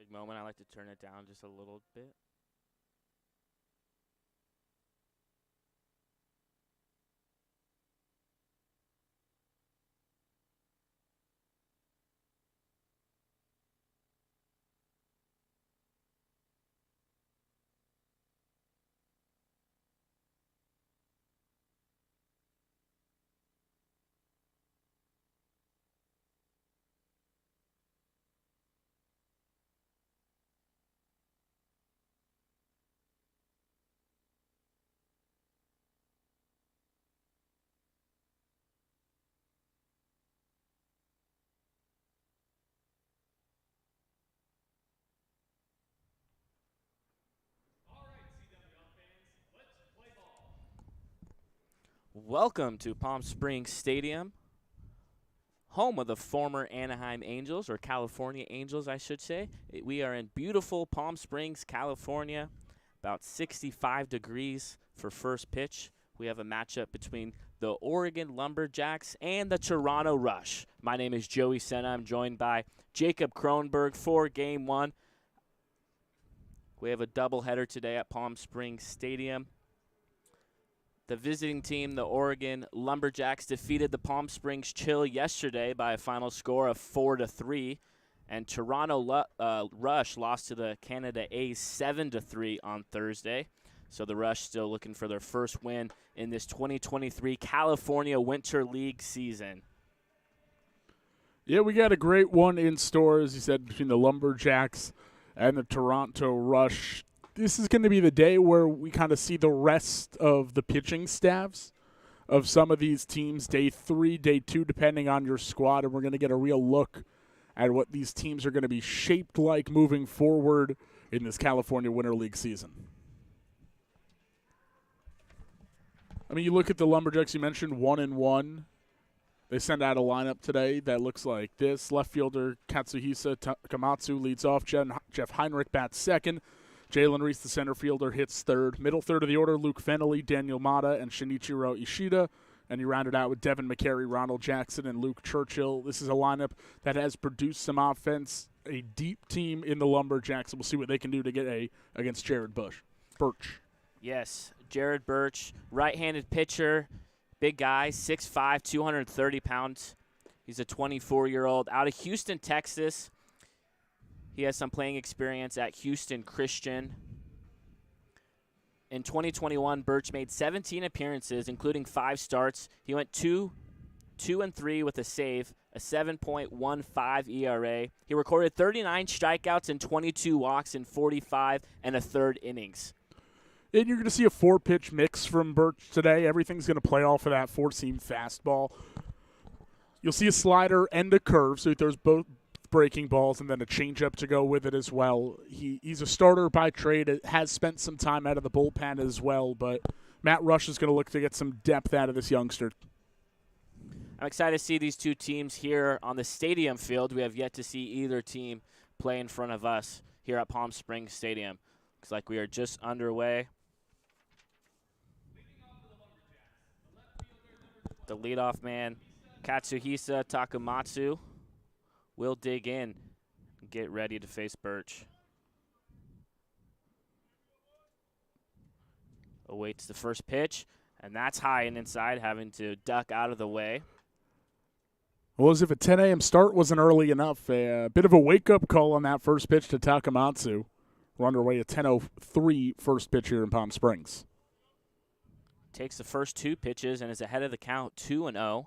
Big moment. I like to turn it down just a little bit. Welcome to Palm Springs Stadium, home of the former Anaheim Angels, or California Angels, I should say. We are in beautiful Palm Springs, California, about 65 degrees for first pitch. We have a matchup between the Oregon Lumberjacks and the Toronto Rush. My name is Joey Senna. I'm joined by Jacob Kronberg for Game 1. We have a doubleheader today at Palm Springs Stadium. The visiting team, the Oregon Lumberjacks, defeated the Palm Springs Chill yesterday by a final score of 4-3, and Toronto Rush lost to the Canada A's 7-3 on Thursday. So the Rush still looking for their first win in this 2023 California Winter League season. Yeah, we got a great one in store, as you said, between the Lumberjacks and the Toronto Rush. This is going to be the day where we kind of see the rest of the pitching staffs of some of these teams, day 3, day 2, depending on your squad, and we're going to get a real look at what these teams are going to be shaped like moving forward in this California Winter League season. I mean, you look at the Lumberjacks, you mentioned 1-1. They send out a lineup today that looks like this. Left fielder Katsuhisa Takamatsu leads off. Jeff Heinrich bats second. Jalen Reese, the center fielder, hits third. Middle third of the order, Luke Fennelly, Daniel Mata, and Shinichiro Ishida. And you round it out with Devin McCary, Ronald Jackson, and Luke Churchill. This is a lineup that has produced some offense, a deep team in the Lumberjacks. We'll see what they can do to get against Jared Birch. Yes, Jared Birch, right-handed pitcher, big guy, 6'5", 230 pounds. He's a 24-year-old out of Houston, Texas. He has some playing experience at Houston Christian. In 2021, Birch made 17 appearances, including 5 starts. He went 2-3 with a save, a 7.15 ERA. He recorded 39 strikeouts and 22 walks in 45 and a third innings. And you're going to see a 4-pitch mix from Birch today. Everything's going to play off of that 4-seam fastball. You'll see a slider and a curve, so he throws both breaking balls and then a changeup to go with it as well. He's a starter by trade, has spent some time out of the bullpen as well, but Matt Rush is going to look to get some depth out of this youngster. I'm excited to see these two teams here on the stadium field. We have yet to see either team play in front of us here at Palm Springs Stadium. Looks like we are just underway. The leadoff man, Katsuhisa Takamatsu, will dig in and get ready to face Birch. Awaits the first pitch, and that's high and inside, having to duck out of the way. Well, as if a 10 a.m. start wasn't early enough, a bit of a wake-up call on that first pitch to Takamatsu. We're underway at 10:03 first pitch here in Palm Springs. Takes the first 2 pitches and is ahead of the count, 2-0.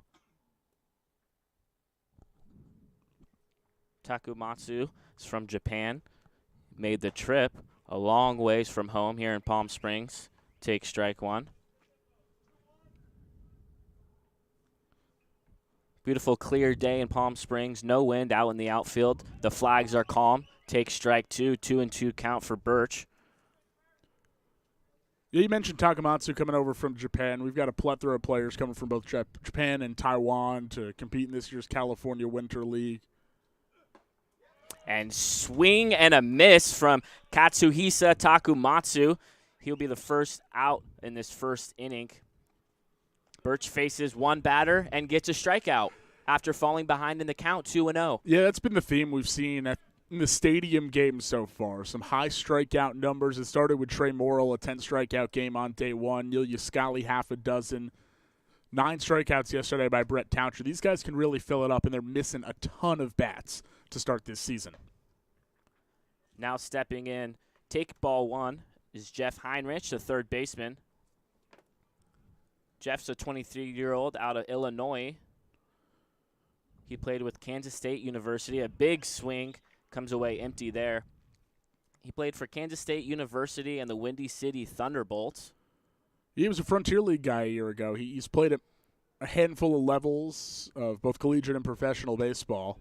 Takamatsu is from Japan. Made the trip a long ways from home here in Palm Springs. Takes strike 1. Beautiful clear day in Palm Springs. No wind out in the outfield. The flags are calm. Takes strike 2. 2-2 count for Birch. Yeah, you mentioned Takamatsu coming over from Japan. We've got a plethora of players coming from both Japan and Taiwan to compete in this year's California Winter League. And swing and a miss from Katsuhisa Takamatsu. He'll be the first out in this first inning. Birch faces one batter and gets a strikeout after falling behind in the count, 2-0. Yeah, that's been the theme we've seen at in the stadium game so far. Some high strikeout numbers. It started with Trey Morrill, a 10-strikeout game on day one. Neil Yascali, half a dozen. 9 strikeouts yesterday by Brett Townsher. These guys can really fill it up, and they're missing a ton of bats to start this season. Now stepping in, take ball one, is Jeff Heinrich, the third baseman. Jeff's a 23-year-old out of Illinois. He played with Kansas State University. A big swing, comes away empty there. He played for Kansas State University and the Windy City Thunderbolts. He was a Frontier League guy a year ago. He's played at a handful of levels of both collegiate and professional baseball.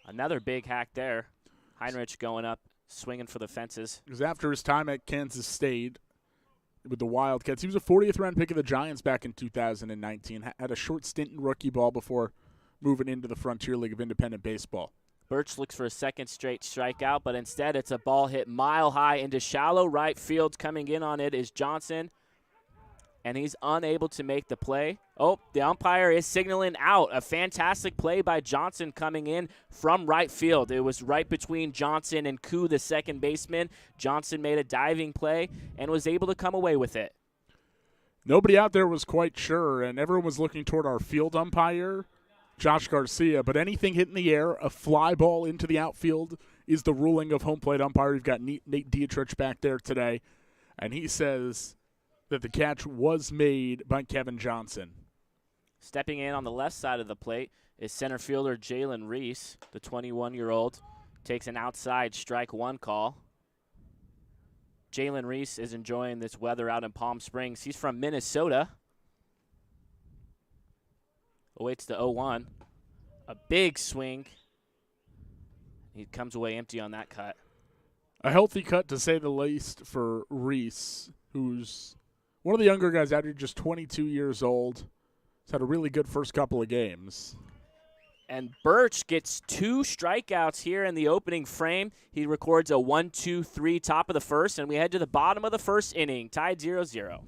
Another big hack there. Heinrich going up, swinging for the fences. It was after his time at Kansas State with the Wildcats. He was a 40th round pick of the Giants back in 2019. Had a short stint in rookie ball before moving into the Frontier League of Independent Baseball. Birch looks for a second straight strikeout, but instead it's a ball hit mile high into shallow right field. Coming in on it is Johnson, and he's unable to make the play. Oh, the umpire is signaling out. A fantastic play by Johnson coming in from right field. It was right between Johnson and Koo, the second baseman. Johnson made a diving play and was able to come away with it. Nobody out there was quite sure, and everyone was looking toward our field umpire, Josh Garcia, but anything hit in the air, a fly ball into the outfield, is the ruling of home plate umpire. You've got Nate Dietrich back there today, and he says that the catch was made by Kevin Johnson. Stepping in on the left side of the plate is center fielder Jalen Reese, the 21-year-old. Takes an outside strike one call. Jalen Reese is enjoying this weather out in Palm Springs. He's from Minnesota. Awaits the 0-1. A big swing. He comes away empty on that cut. A healthy cut, to say the least, for Reese, who's one of the younger guys out here, just 22 years old. He's had a really good first couple of games. And Birch gets 2 strikeouts here in the opening frame. He records a 1-2-3 top of the first, and we head to the bottom of the first inning, tied 0-0.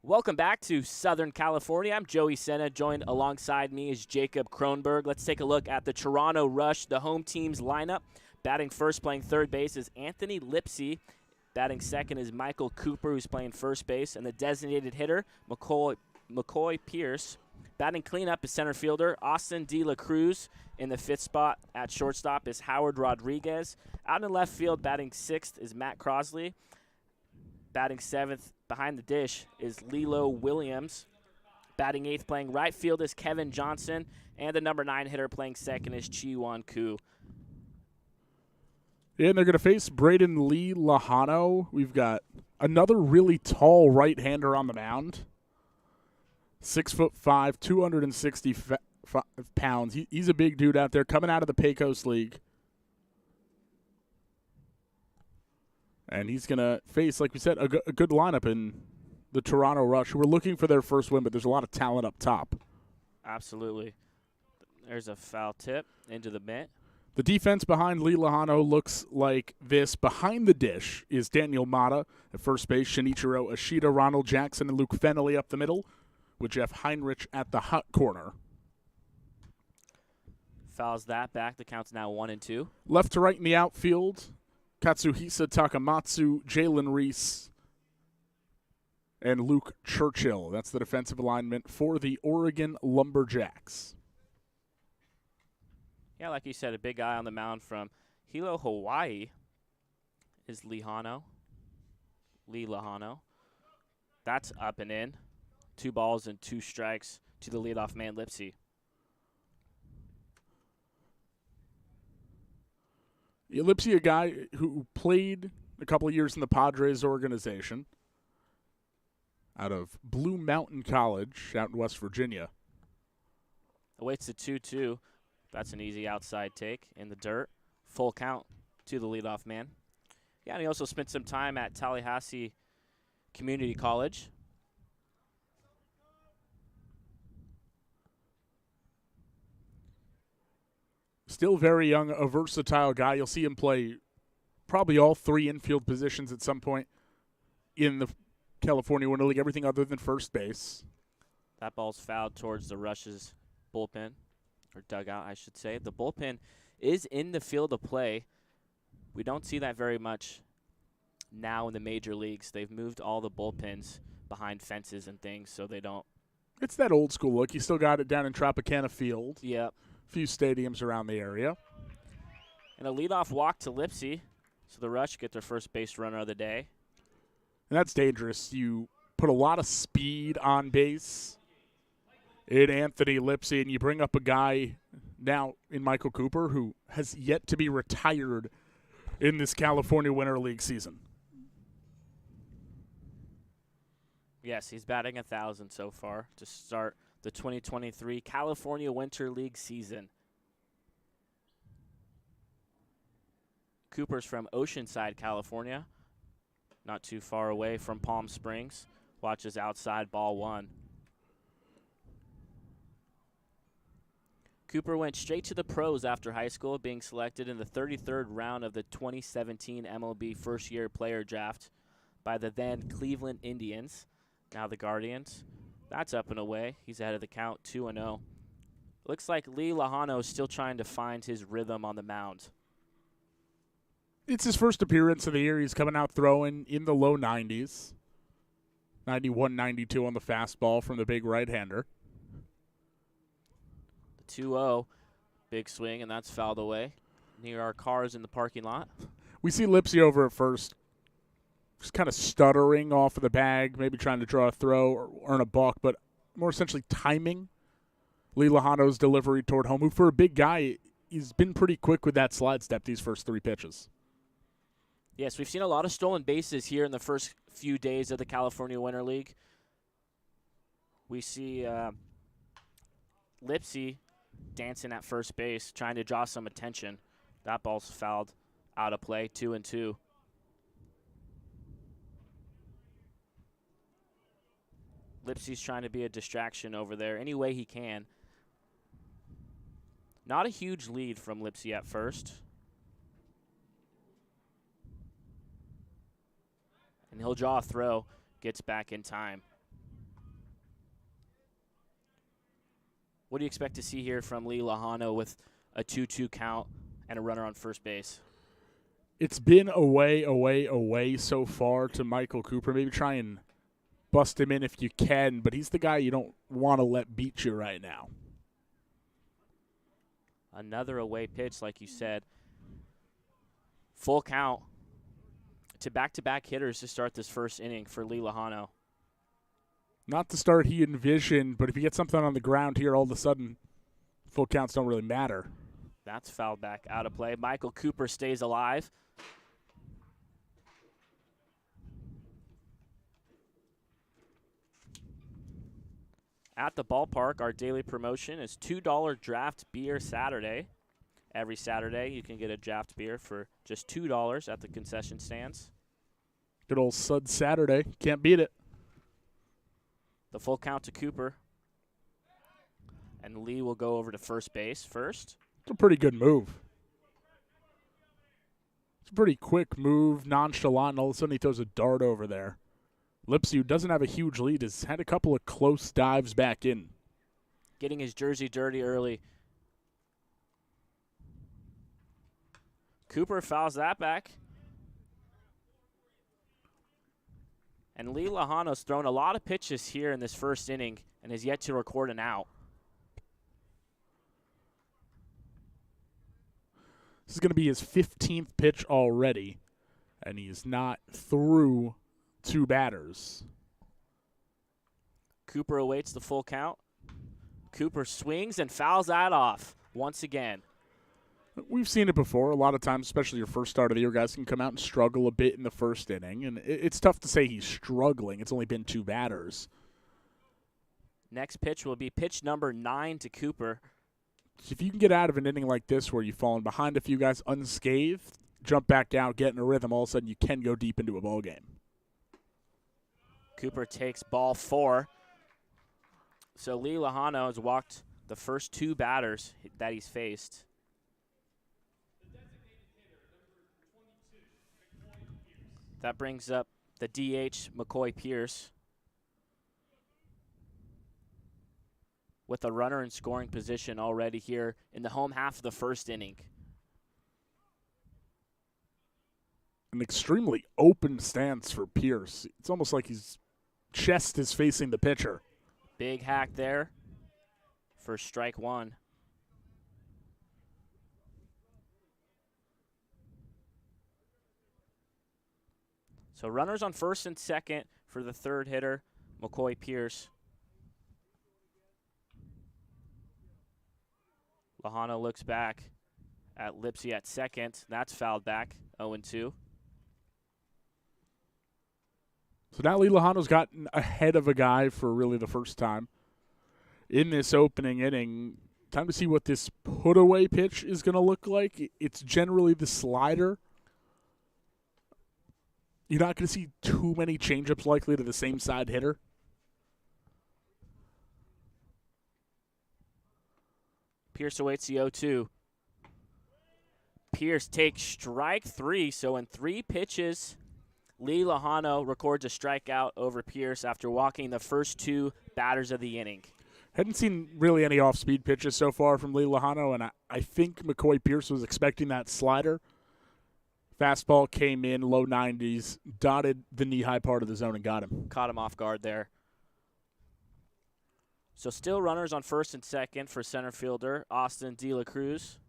Welcome back to Southern California. I'm Joey Senna. Joined alongside me is Jacob Kronberg. Let's take a look at the Toronto Rush, the home team's lineup. Batting first, playing third base is Anthony Lipsy. Batting second is Michael Cooper, who's playing first base. And the designated hitter, McCoy Pierce. Batting cleanup is center fielder Austin De La Cruz. In the fifth spot at shortstop is Howard Rodriguez. Out in left field, batting sixth is Matt Crosley. Batting seventh behind the dish is Lilo Williams. Batting eighth, playing right field is Kevin Johnson. And the number 9 hitter playing second is Chi-Wan Koo. And they're going to face Braden Lee Lahano. We've got another really tall right-hander on the mound. 6'5", 260 pounds. He's a big dude out there coming out of the Pecos League. And he's going to face, like we said, a good lineup in the Toronto Rush, who are looking for their first win, but there's a lot of talent up top. Absolutely. There's a foul tip into the mitt. The defense behind Lee Lehano looks like this. Behind the dish is Daniel Mata at first base, Shinichiro Ashita, Ronald Jackson, and Luke Fennelly up the middle, with Jeff Heinrich at the hot corner. Fouls that back. The count's now 1-2. Left to right in the outfield, Katsuhisa Takamatsu, Jalen Reese, and Luke Churchill. That's the defensive alignment for the Oregon Lumberjacks. Yeah, like you said, a big guy on the mound from Hilo, Hawaii is Lee Lehano. That's up and in. 2 balls and 2 strikes to the leadoff man, Lipsy. Lipsy, a guy who played a couple of years in the Padres organization out of Blue Mountain College out in West Virginia. Awaits the 2-2. That's an easy outside take in the dirt. Full count to the leadoff man. Yeah, and he also spent some time at Tallahassee Community College. Still very young, a versatile guy. You'll see him play probably all 3 infield positions at some point in the California Winter League, everything other than first base. That ball's fouled towards the Rush's bullpen, or dugout, I should say. The bullpen is in the field of play. We don't see that very much now in the major leagues. They've moved all the bullpens behind fences and things so they don't. It's that old school look. You still got it down in Tropicana Field. Yep. Few stadiums around the area. And a leadoff walk to Lipsy, so the Rush get their first base runner of the day. And that's dangerous. You put a lot of speed on base in Anthony Lipsy, and you bring up a guy now in Michael Cooper who has yet to be retired in this California Winter League season. Yes, he's batting 1,000 so far to start the 2023 California Winter League season. Cooper's from Oceanside, California, not too far away from Palm Springs. Watches outside, ball 1. Cooper went straight to the pros after high school, being selected in the 33rd round of the 2017 MLB first-year player draft by the then Cleveland Indians, now the Guardians. That's up and away. He's ahead of the count, 2-0. Looks like Lee Lehano is still trying to find his rhythm on the mound. It's his first appearance of the year. He's coming out throwing in the low 90s. 91, 92 on the fastball from the big right-hander. The 2-0, big swing, and that's fouled away near our cars in the parking lot. We see Lipsy over at first, just kind of stuttering off of the bag, maybe trying to draw a throw or earn a balk, but more essentially timing Lee Lehano's delivery toward home, who for a big guy, he's been pretty quick with that slide step these first 3 pitches. Yes, we've seen a lot of stolen bases here in the first few days of the California Winter League. We see Lipsy dancing at first base, trying to draw some attention. That ball's fouled out of play, 2-2. Lipsy's trying to be a distraction over there any way he can. Not a huge lead from Lipsy at first. And he'll draw a throw, gets back in time. What do you expect to see here from Lee Lehano with a 2-2 count and a runner on first base? It's been away so far to Michael Cooper. Maybe try and bust him in if you can, but he's the guy you don't want to let beat you right now. Another away pitch, like you said. Full count to back-to-back hitters to start this first inning for Lee Lehano. Not the start he envisioned, but if you get something on the ground here, all of a sudden, full counts don't really matter. That's fouled back out of play. Michael Cooper stays alive. At the ballpark, our daily promotion is $2 draft beer Saturday. Every Saturday, you can get a draft beer for just $2 at the concession stands. Good old Sud Saturday. Can't beat it. The full count to Cooper. And Lee will go over to first base first. It's a pretty good move. It's a pretty quick move, nonchalant, and all of a sudden he throws a dart over there. Lipsy, who doesn't have a huge lead, has had a couple of close dives back in. Getting his jersey dirty early. Cooper fouls that back. And Lee Lejano's thrown a lot of pitches here in this first inning and has yet to record an out. This is going to be his 15th pitch already, and he's not through 2 batters. Cooper awaits the full count. Cooper swings and fouls that off once again. We've seen it before. A lot of times, especially your first start of the year, guys can come out and struggle a bit in the first inning, and it's tough to say he's struggling. It's only been 2 batters. Next pitch will be pitch number 9 to Cooper. If you can get out of an inning like this where you've fallen behind a few guys unscathed, jump back out, get in a rhythm, all of a sudden you can go deep into a ball game. Cooper takes ball 4. So Lee Lejano has walked the first 2 batters that he's faced. That brings up the DH, McCoy Pierce, with a runner in scoring position already here in the home half of the first inning. An extremely open stance for Pierce. It's almost like his chest is facing the pitcher. Big hack there for strike 1. So runners on first and second for the third hitter, McCoy Pierce. Lejano looks back at Lipsy at second. That's fouled back, 0-2. So now Lee Lejano's gotten ahead of a guy for really the first time in this opening inning. Time to see what this put-away pitch is going to look like. It's generally the slider. You're not going to see too many changeups likely to the same side hitter. Pierce awaits the 0-2. Pierce takes strike 3, so in 3 pitches, Lee Lejano records a strikeout over Pierce after walking the first 2 batters of the inning. Hadn't seen really any off-speed pitches so far from Lee Lejano, and I think McCoy Pierce was expecting that slider. Fastball came in, low 90s, dotted the knee-high part of the zone and got him. Caught him off guard there. So still runners on first and second for center fielder Austin De La Cruz.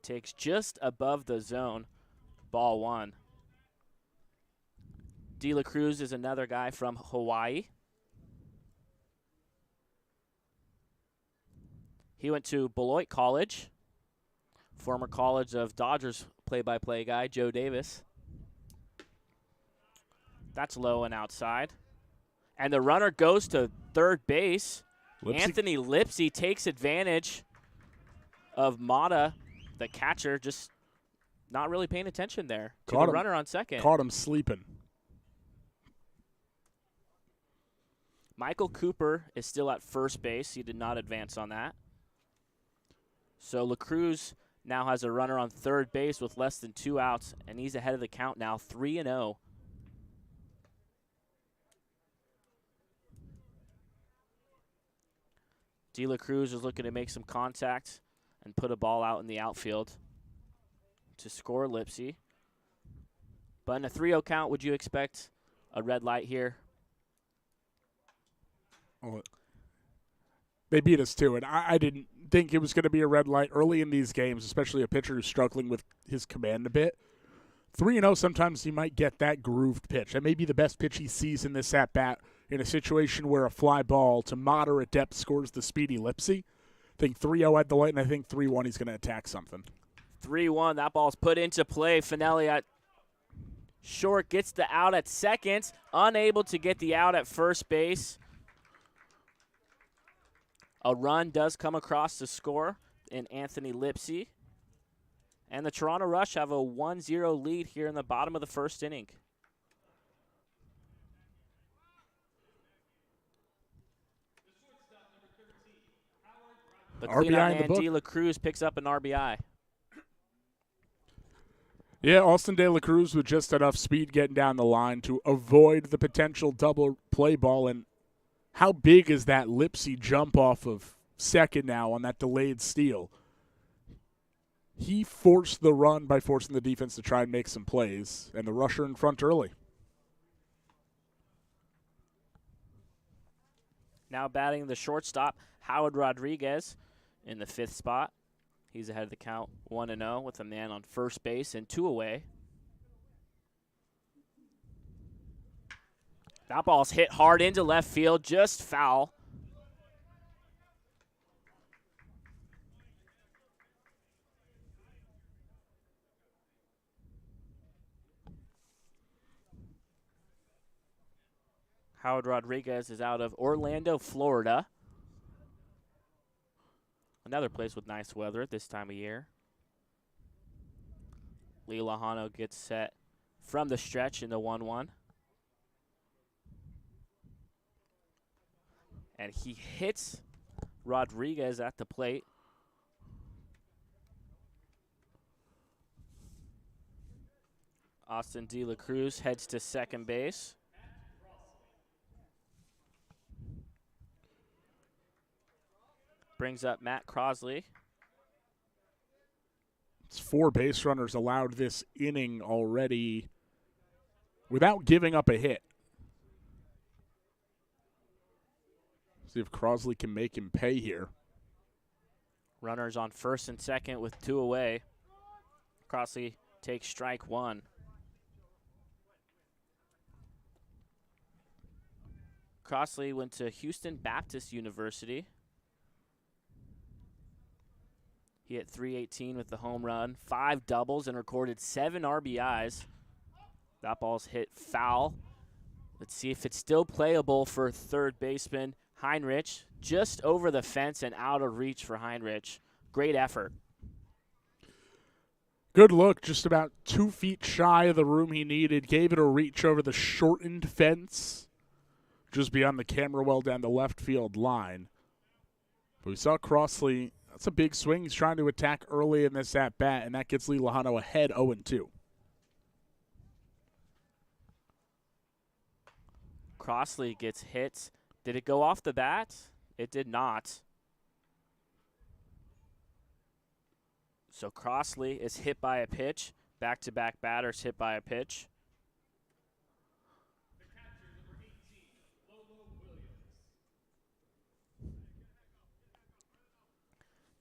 Takes just above the zone, ball 1. De La Cruz is another guy from Hawaii. He went to Beloit College, former College of Dodgers play-by-play guy, Joe Davis. That's low and outside. And the runner goes to third base. Anthony Lipsy takes advantage of Mata, the catcher, just not really paying attention there to the runner on second. Caught him sleeping. Michael Cooper is still at first base. He did not advance on that. So La Cruz now has a runner on third base with less than 2 outs, and he's ahead of the count now, 3-0. De La Cruz is looking to make some contact and put a ball out in the outfield to score Lipsy. But in a 3-0 count, would you expect a red light here? Well, they beat us to it. I didn't think it was going to be a red light early in these games, especially a pitcher who's struggling with his command a bit. 3-0, sometimes he might get that grooved pitch. That may be the best pitch he sees in this at-bat in a situation where a fly ball to moderate depth scores the speedy Lipsy. I think 3-0 at the light, and I think 3-1 he's going to attack something. 3-1, that ball's put into play. Finelli at short gets the out at second, unable to get the out at first base. A run does come across to score in Anthony Lipsy And the Toronto Rush have a 1-0 lead here in the bottom of the first inning. The RBI in the man, book. De La Cruz, picks up an RBI. Yeah, Austin De La Cruz with just enough speed getting down the line to avoid the potential double play ball. And how big is that Lipsy jump off of second now on that delayed steal? He forced the run by forcing the defense to try and make some plays, and the rusher in front early. Now batting the shortstop, Howard Rodriguez in the 5th spot. He's ahead of the count 1-0 with a man on first base and 2 away. That ball's hit hard into left field, just foul. Howard Rodriguez is out of Orlando, Florida. Another place with nice weather at this time of year. Lee Lejano gets set from the stretch in the 1-1. And he hits Rodriguez at the plate. Austin De La Cruz heads to second base. Brings up Matt Crosley. It's 4 base runners allowed this inning already without giving up a hit. See if Crosley can make him pay here. Runners on first and second with 2 away. Crosley takes strike 1. Crosley went to Houston Baptist University. He hit .318 with the home run, 5 doubles, and recorded 7 RBIs. That ball's hit foul. Let's see if it's still playable for third baseman Heinrich. Just over the fence and out of reach for Heinrich. Great effort. Good look, just about 2 feet shy of the room he needed. Gave it a reach over the shortened fence, just beyond the camera well down the left field line. But we saw Crosley. That's a big swing. He's trying to attack early in this at-bat, and that gets Lee Lejano ahead 0-2. Crosley gets hit. Did it go off the bat? It did not. So Crosley is hit by a pitch. Back-to-back batters hit by a pitch.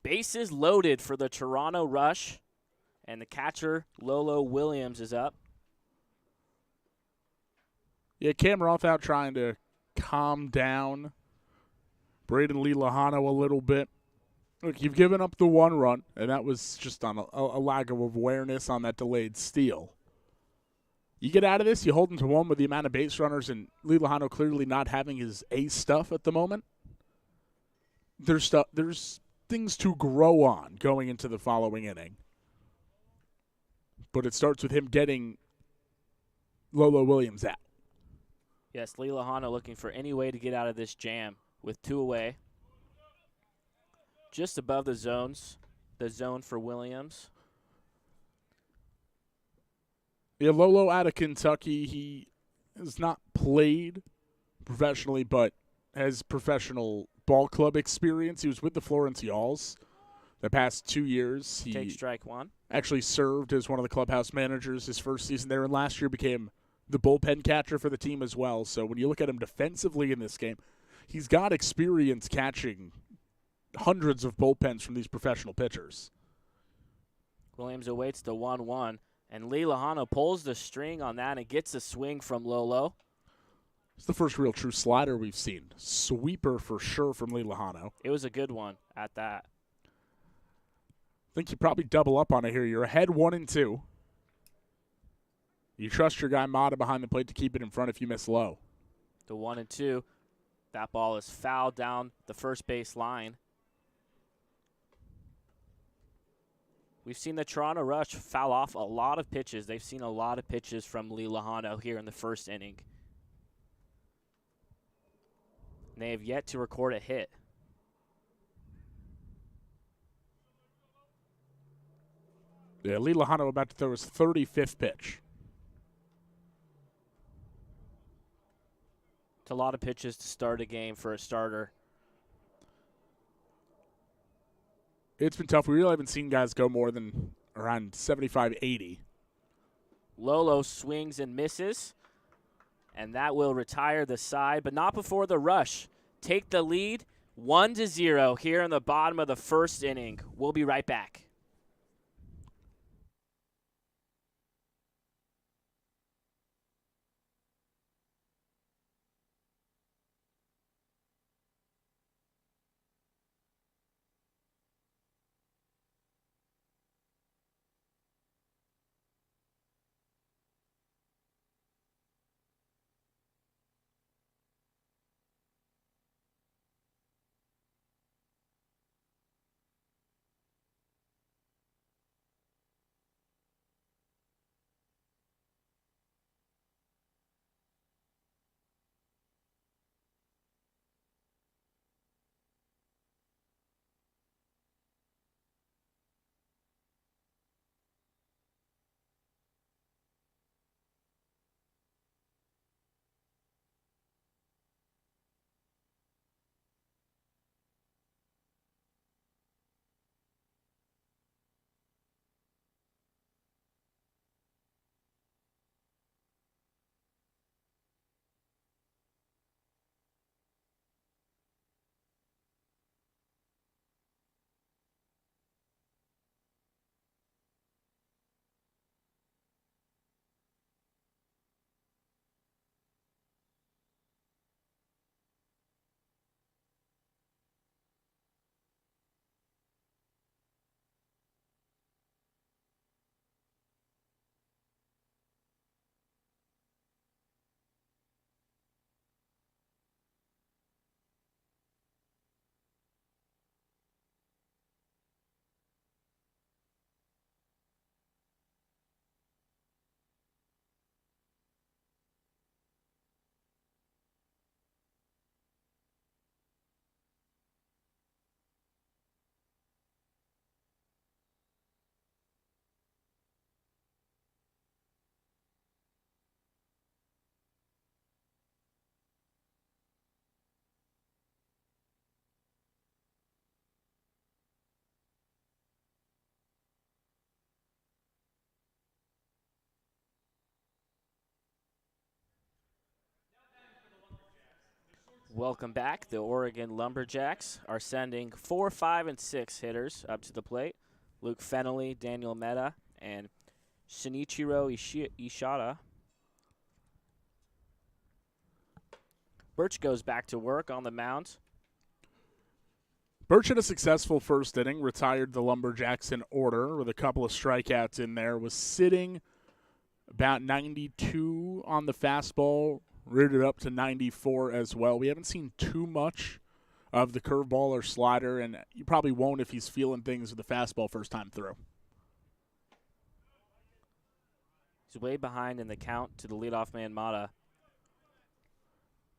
Bases loaded for the Toronto Rush, and the catcher, Lolo Williams, is up. Yeah, Cam Roth out trying to calm down Braden Lee Lejano a little bit. Look, you've given up the 1 run, and that was just on a lack of awareness on that delayed steal. You get out of this, you hold them to 1 with the amount of base runners, and Lee Lejano clearly not having his ace stuff at the moment. There's things to grow on going into the following inning. But it starts with him getting Lolo Williams out. Yes, Lee Lejano looking for any way to get out of this jam with 2 away. Just above the zone for Williams. Yeah, Lolo out of Kentucky. He has not played professionally, but has professional ball club experience. He was with the Florence Yalls the past 2 years. He Take strike 1. actually served as one of the clubhouse managers his first season there, and last year became the bullpen catcher for the team as well. So when you look at him defensively in this game, he's got experience catching hundreds of bullpens from these professional pitchers. Williams awaits the 1-1, and Lee Lejano pulls the string on that and gets a swing from Lolo. It's the first real true slider we've seen. Sweeper for sure from Lee Lejano. It was a good one at that. I think you probably double up on it here. You're ahead 1-2. You trust your guy Mata behind the plate to keep it in front if you miss low. The 1-2. That ball is fouled down the first base line. We've seen the Toronto Rush foul off a lot of pitches. They've seen a lot of pitches from Lee Lejano here in the first inning. And they have yet to record a hit. Yeah, Lee Lejano about to throw his 35th pitch. It's a lot of pitches to start a game for a starter. It's been tough. We really haven't seen guys go more than around 75, 80. Lolo swings and misses, and that will retire the side, but not before the Rush take the lead 1-0 here in the bottom of the first inning. We'll be right back. Welcome back. The Oregon Lumberjacks are sending 4, 5, and 6 hitters up to the plate. Luke Fennelly, Daniel Mehta, and Shinichiro Ishida. Birch goes back to work on the mound. Birch had a successful first inning, retired the Lumberjacks in order with a couple of strikeouts in there, was sitting about 92 on the fastball, reared it up to 94 as well. We haven't seen too much of the curveball or slider, and you probably won't if he's feeling things with the fastball first time through. He's way behind in the count to the leadoff man, Mata.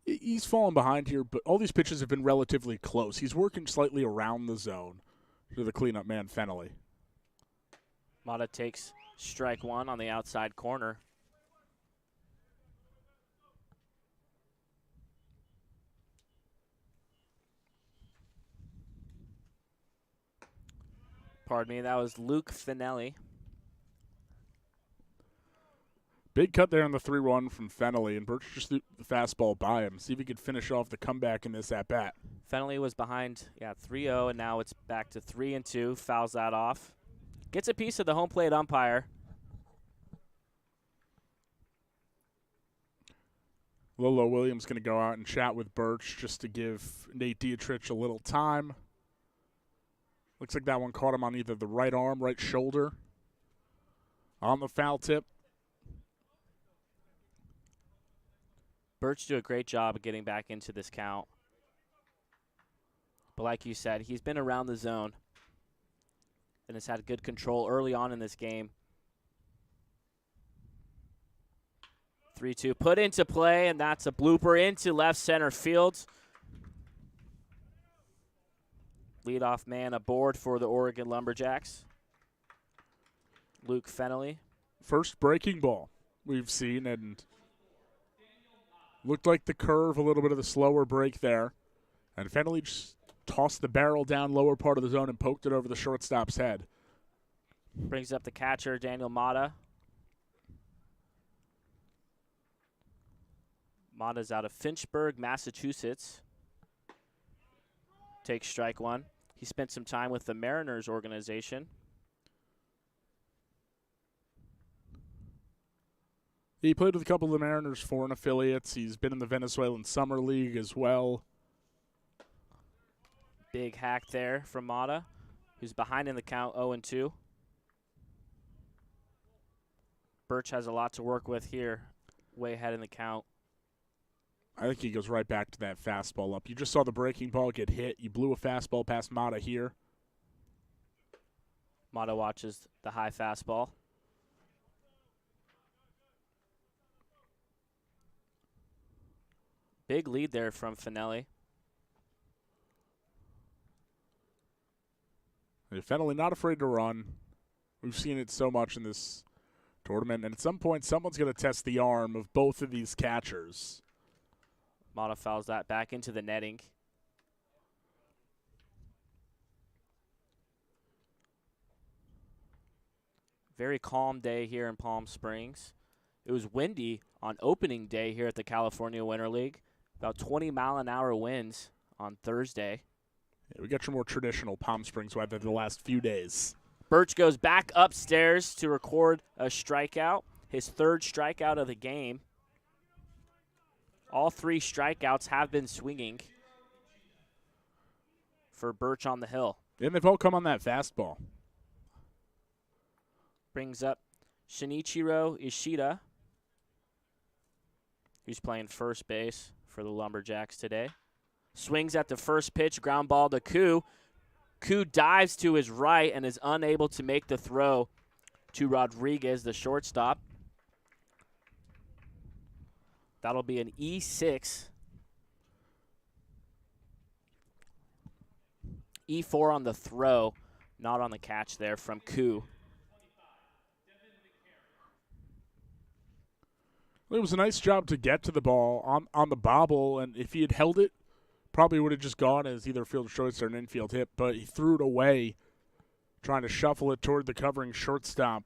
He's fallen behind here, but all these pitches have been relatively close. He's working slightly around the zone to the cleanup man, Fennelly. Mata takes strike one on the outside corner. Pardon me, that was Luke Fennelly. Big cut there on the 3-1 from Fennelly, and Birch just threw the fastball by him. See if he could finish off the comeback in this at-bat. Fennelly was behind, 3-0, and now it's back to 3-2. Fouls that off. Gets a piece of the home plate umpire. Lolo Williams going to go out and chat with Birch just to give Nate Dietrich a little time. Looks like that one caught him on either the right arm, right shoulder, on the foul tip. Birch do a great job of getting back into this count. But like you said, he's been around the zone. and has had good control early on in this game. 3-2 put into play, and that's a blooper into left center field. Leadoff man aboard for the Oregon Lumberjacks, Luke Fennelly. First breaking ball we've seen, and looked like the curve, a little bit of the slower break there. And Fennelly just tossed the barrel down lower part of the zone and poked it over the shortstop's head. Brings up the catcher, Daniel Mata. Mata's out of Finchburg, Massachusetts. Takes strike one. He spent some time with the Mariners organization. He played with a couple of the Mariners foreign affiliates. He's been in the Venezuelan Summer League as well. Big hack there from Mata, who's behind in the count, 0-2. Birch has a lot to work with here, way ahead in the count. I think he goes right back to that fastball up. You just saw the breaking ball get hit. You blew a fastball past Mata here. Mata watches the high fastball. Big lead there from Fennelly. Fennelly not afraid to run. We've seen it so much in this tournament. And at some point, someone's going to test the arm of both of these catchers. Mata fouls that back into the netting. Very calm day here in Palm Springs. It was windy on opening day here at the California Winter League. About 20-mile-an-hour winds on Thursday. Yeah, we got your more traditional Palm Springs weather the last few days. Birch goes back upstairs to record a strikeout, his third strikeout of the game. All three strikeouts have been swinging for Birch on the hill. And they've all come on that fastball. Brings up Shinichiro Ishida, who's playing first base for the Lumberjacks today. Swings at the first pitch, ground ball to Koo. Koo dives to his right and is unable to make the throw to Rodriguez, the shortstop. That'll be an E6. E4 on the throw, not on the catch there from Koo. It was a nice job to get to the ball on the bobble, and if he had held it, probably would have just gone as either field choice or an infield hit, but he threw it away, trying to shuffle it toward the covering shortstop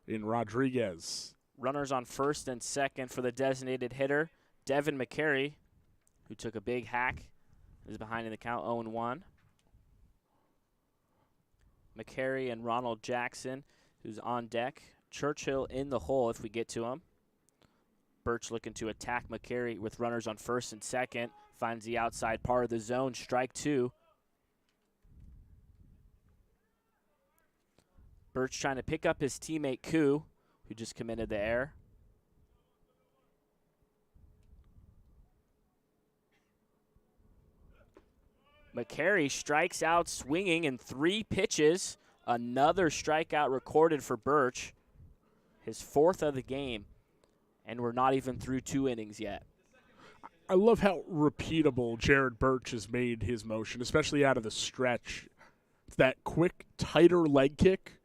in Rodriguez. Runners on first and second for the designated hitter, Devin McCary, who took a big hack, is behind in the count 0-1. McCary and Ronald Jackson, who's on deck. Churchill in the hole if we get to him. Birch looking to attack McCary with runners on first and second. Finds the outside part of the zone, strike two. Birch trying to pick up his teammate Koo, who just committed the error. McCary strikes out swinging in 3 pitches. Another strikeout recorded for Birch, his 4th of the game, and we're not even through 2 innings yet. I love how repeatable Jared Birch has made his motion, especially out of the stretch. It's that quick, tighter leg kick,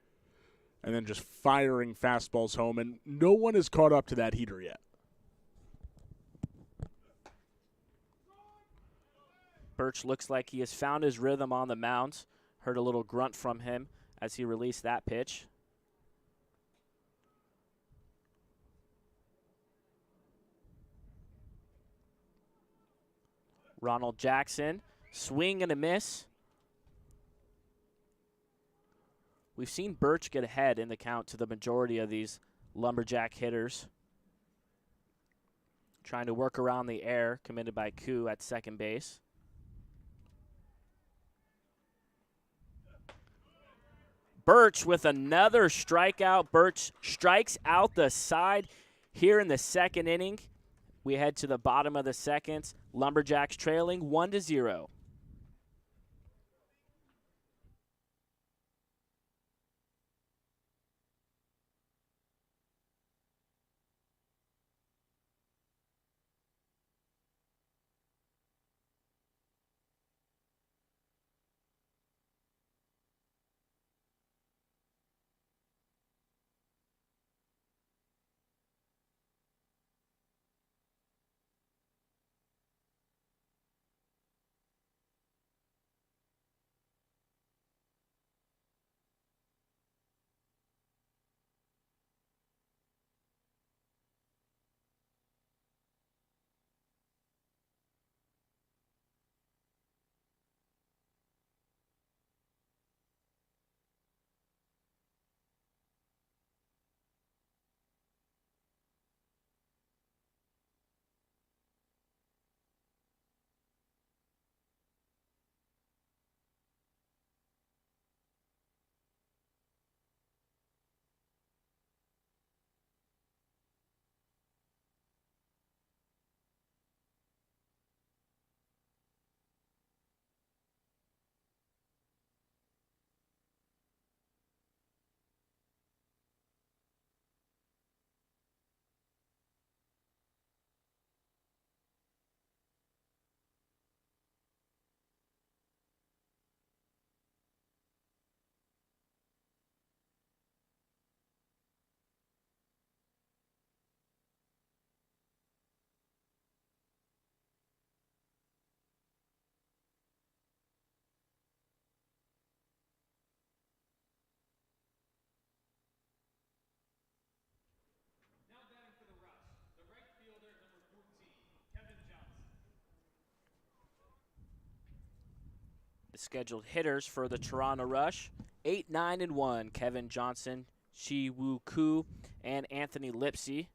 and then just firing fastballs home, and no one has caught up to that heater yet. Birch looks like he has found his rhythm on the mound. Heard a little grunt from him as he released that pitch. Ronald Jackson, swing and a miss. We've seen Birch get ahead in the count to the majority of these Lumberjack hitters. Trying to work around the error committed by Koo at second base. Birch with another strikeout. Birch strikes out the side here in the second inning. We head to the bottom of the second. Lumberjacks trailing 1-0. The scheduled hitters for the Toronto Rush, 8, 9, and 1, Kevin Johnson, Chi Woo Koo, and Anthony Lipsy.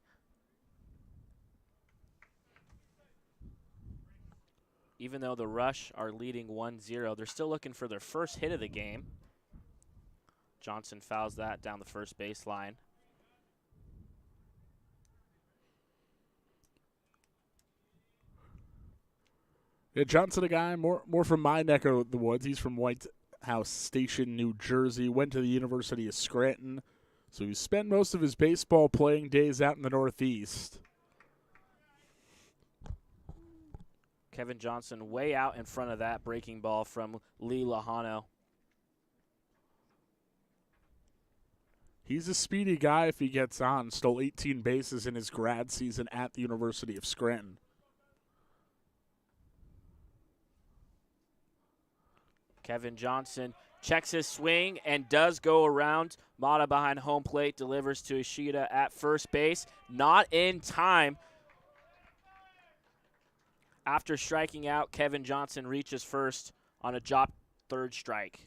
Even though the Rush are leading 1-0, they're still looking for their first hit of the game. Johnson fouls that down the first baseline. Yeah, Johnson, a guy more from my neck of the woods. He's from White House Station, New Jersey. Went to the University of Scranton, so he spent most of his baseball playing days out in the Northeast. Kevin Johnson way out in front of that breaking ball from Lee Lahano. He's a speedy guy if he gets on. Stole 18 bases in his grad season at the University of Scranton. Kevin Johnson checks his swing and does go around. Mata behind home plate, delivers to Ishida at first base. Not in time. After striking out, Kevin Johnson reaches first on a drop third strike.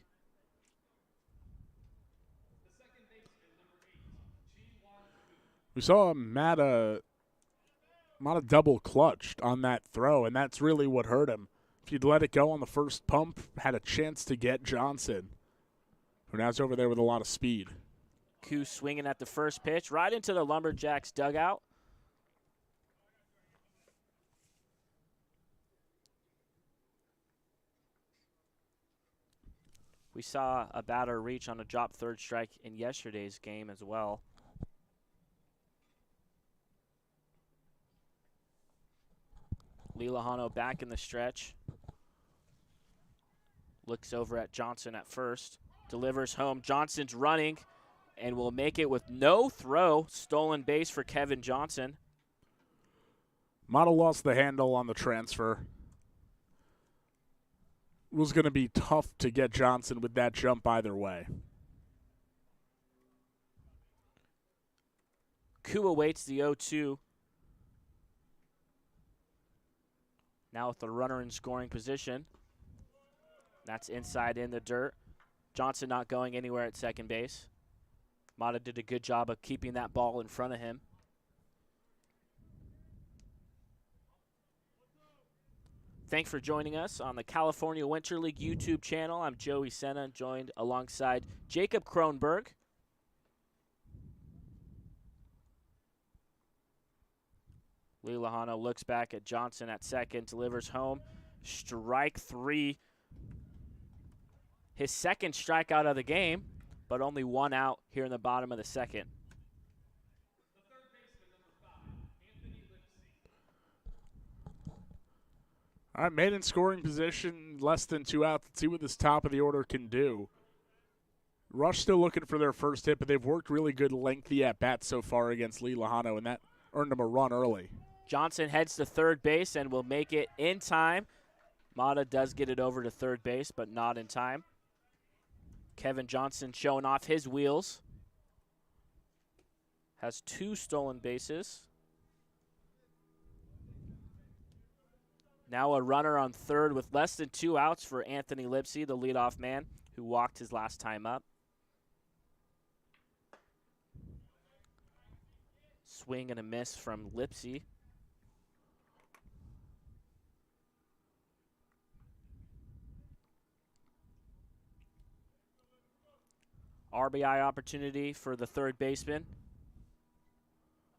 We saw Mata double clutched on that throw, and that's really what hurt him. If you'd let it go on the first pump, had a chance to get Johnson, who now's over there with a lot of speed. Koo swinging at the first pitch, right into the Lumberjacks dugout. We saw a batter reach on a drop third strike in yesterday's game as well. Lee Lahano back in the stretch. Looks over at Johnson at first. Delivers home. Johnson's running and will make it with no throw. Stolen base for Kevin Johnson. Mata lost the handle on the transfer. It was going to be tough to get Johnson with that jump either way. Koo awaits the 0-2. Now with the runner in scoring position. That's inside in the dirt. Johnson not going anywhere at second base. Mata did a good job of keeping that ball in front of him. Thanks for joining us on the California Winter League YouTube channel. I'm Joey Senna, joined alongside Jacob Kronberg. Lee Lahano looks back at Johnson at second, delivers home. Strike three. His second strikeout of the game, but only one out here in the bottom of the second. All right, man in scoring position, less than 2 outs. Let's see what this top of the order can do. Rush still looking for their first hit, but they've worked really good lengthy at-bats so far against Lee Lahano, and that earned them a run early. Johnson heads to third base and will make it in time. Mata does get it over to third base, but not in time. Kevin Johnson showing off his wheels. Has 2 stolen bases. Now a runner on third with less than 2 outs for Anthony Lipsy, the leadoff man, who walked his last time up. Swing and a miss from Lipsy. RBI opportunity for the third baseman.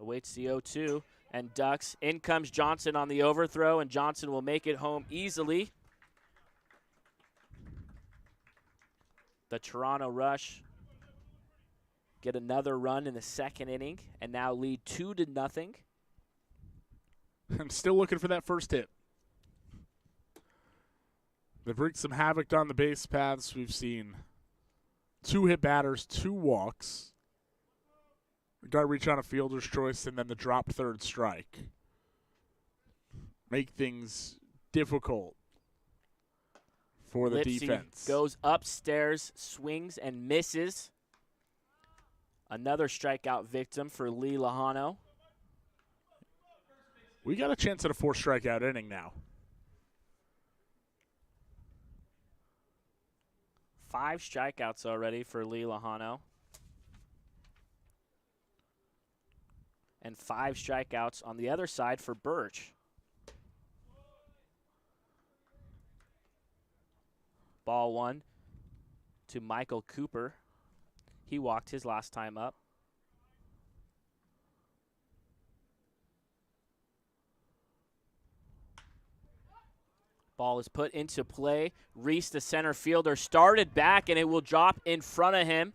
Awaits the 0-2 and ducks. In comes Johnson on the overthrow, and Johnson will make it home easily. The Toronto Rush get another run in the second inning and now lead 2-0. I'm still looking for that first hit. They've wreaked some havoc on the base paths. We've seen 2 hit batters, 2 walks. A guy reach on a fielder's choice, and then the dropped third strike. Make things difficult for the Lipsy defense. Goes upstairs, swings and misses. Another strikeout victim for Lee Lahano. We got a chance at a 4 strikeout inning now. 5 strikeouts already for Lee Lejano. And 5 strikeouts on the other side for Birch. Ball 1 to Michael Cooper. He walked his last time up. Ball is put into play. Reese, the center fielder, started back, and it will drop in front of him.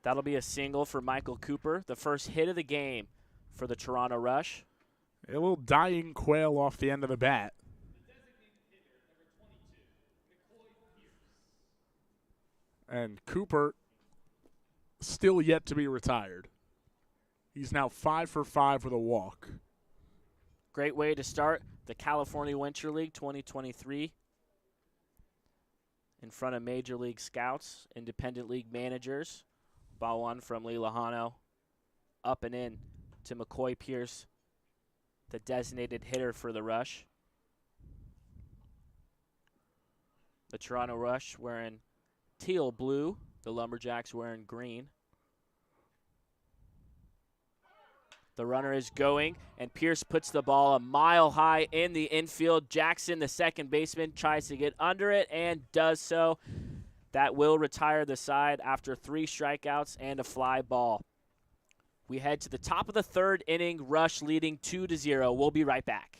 That'll be a single for Michael Cooper, the first hit of the game for the Toronto Rush. A little dying quail off the end of the bat. And Cooper still yet to be retired. He's now 5 for 5 with a walk. Great way to start the California Winter League 2023 in front of Major League scouts, independent league managers. Ball 1 from Lee Lejano. Up and in to McCoy Pierce, the designated hitter for the Rush. The Toronto Rush wearing teal blue. The Lumberjacks wearing green. The runner is going, and Pierce puts the ball a mile high in the infield. Jackson, the second baseman, tries to get under it and does so. That will retire the side after 3 strikeouts and a fly ball. We head to the top of the 3rd inning, Rush leading 2-0. We'll be right back.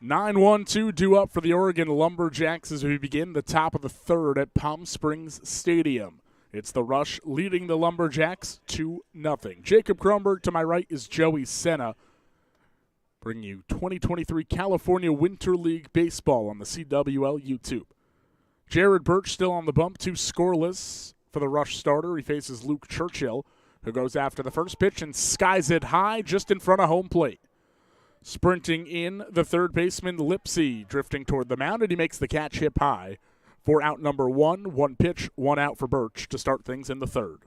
(9-1-2) due up for the Oregon Lumberjacks as we begin the top of the 3rd at Palm Springs Stadium. It's the Rush leading the Lumberjacks 2-0. Jacob Kronberg to my right is Joey Senna. Bringing you 2023 California Winter League Baseball on the CWL YouTube. Jared Birch still on the bump, 2 scoreless for the Rush starter. He faces Luke Churchill, who goes after the first pitch and skies it high just in front of home plate. Sprinting in, the third baseman, Lipsy, drifting toward the mound, and he makes the catch hip high for out number 1. 1 pitch, 1 out for Birch to start things in the 3rd.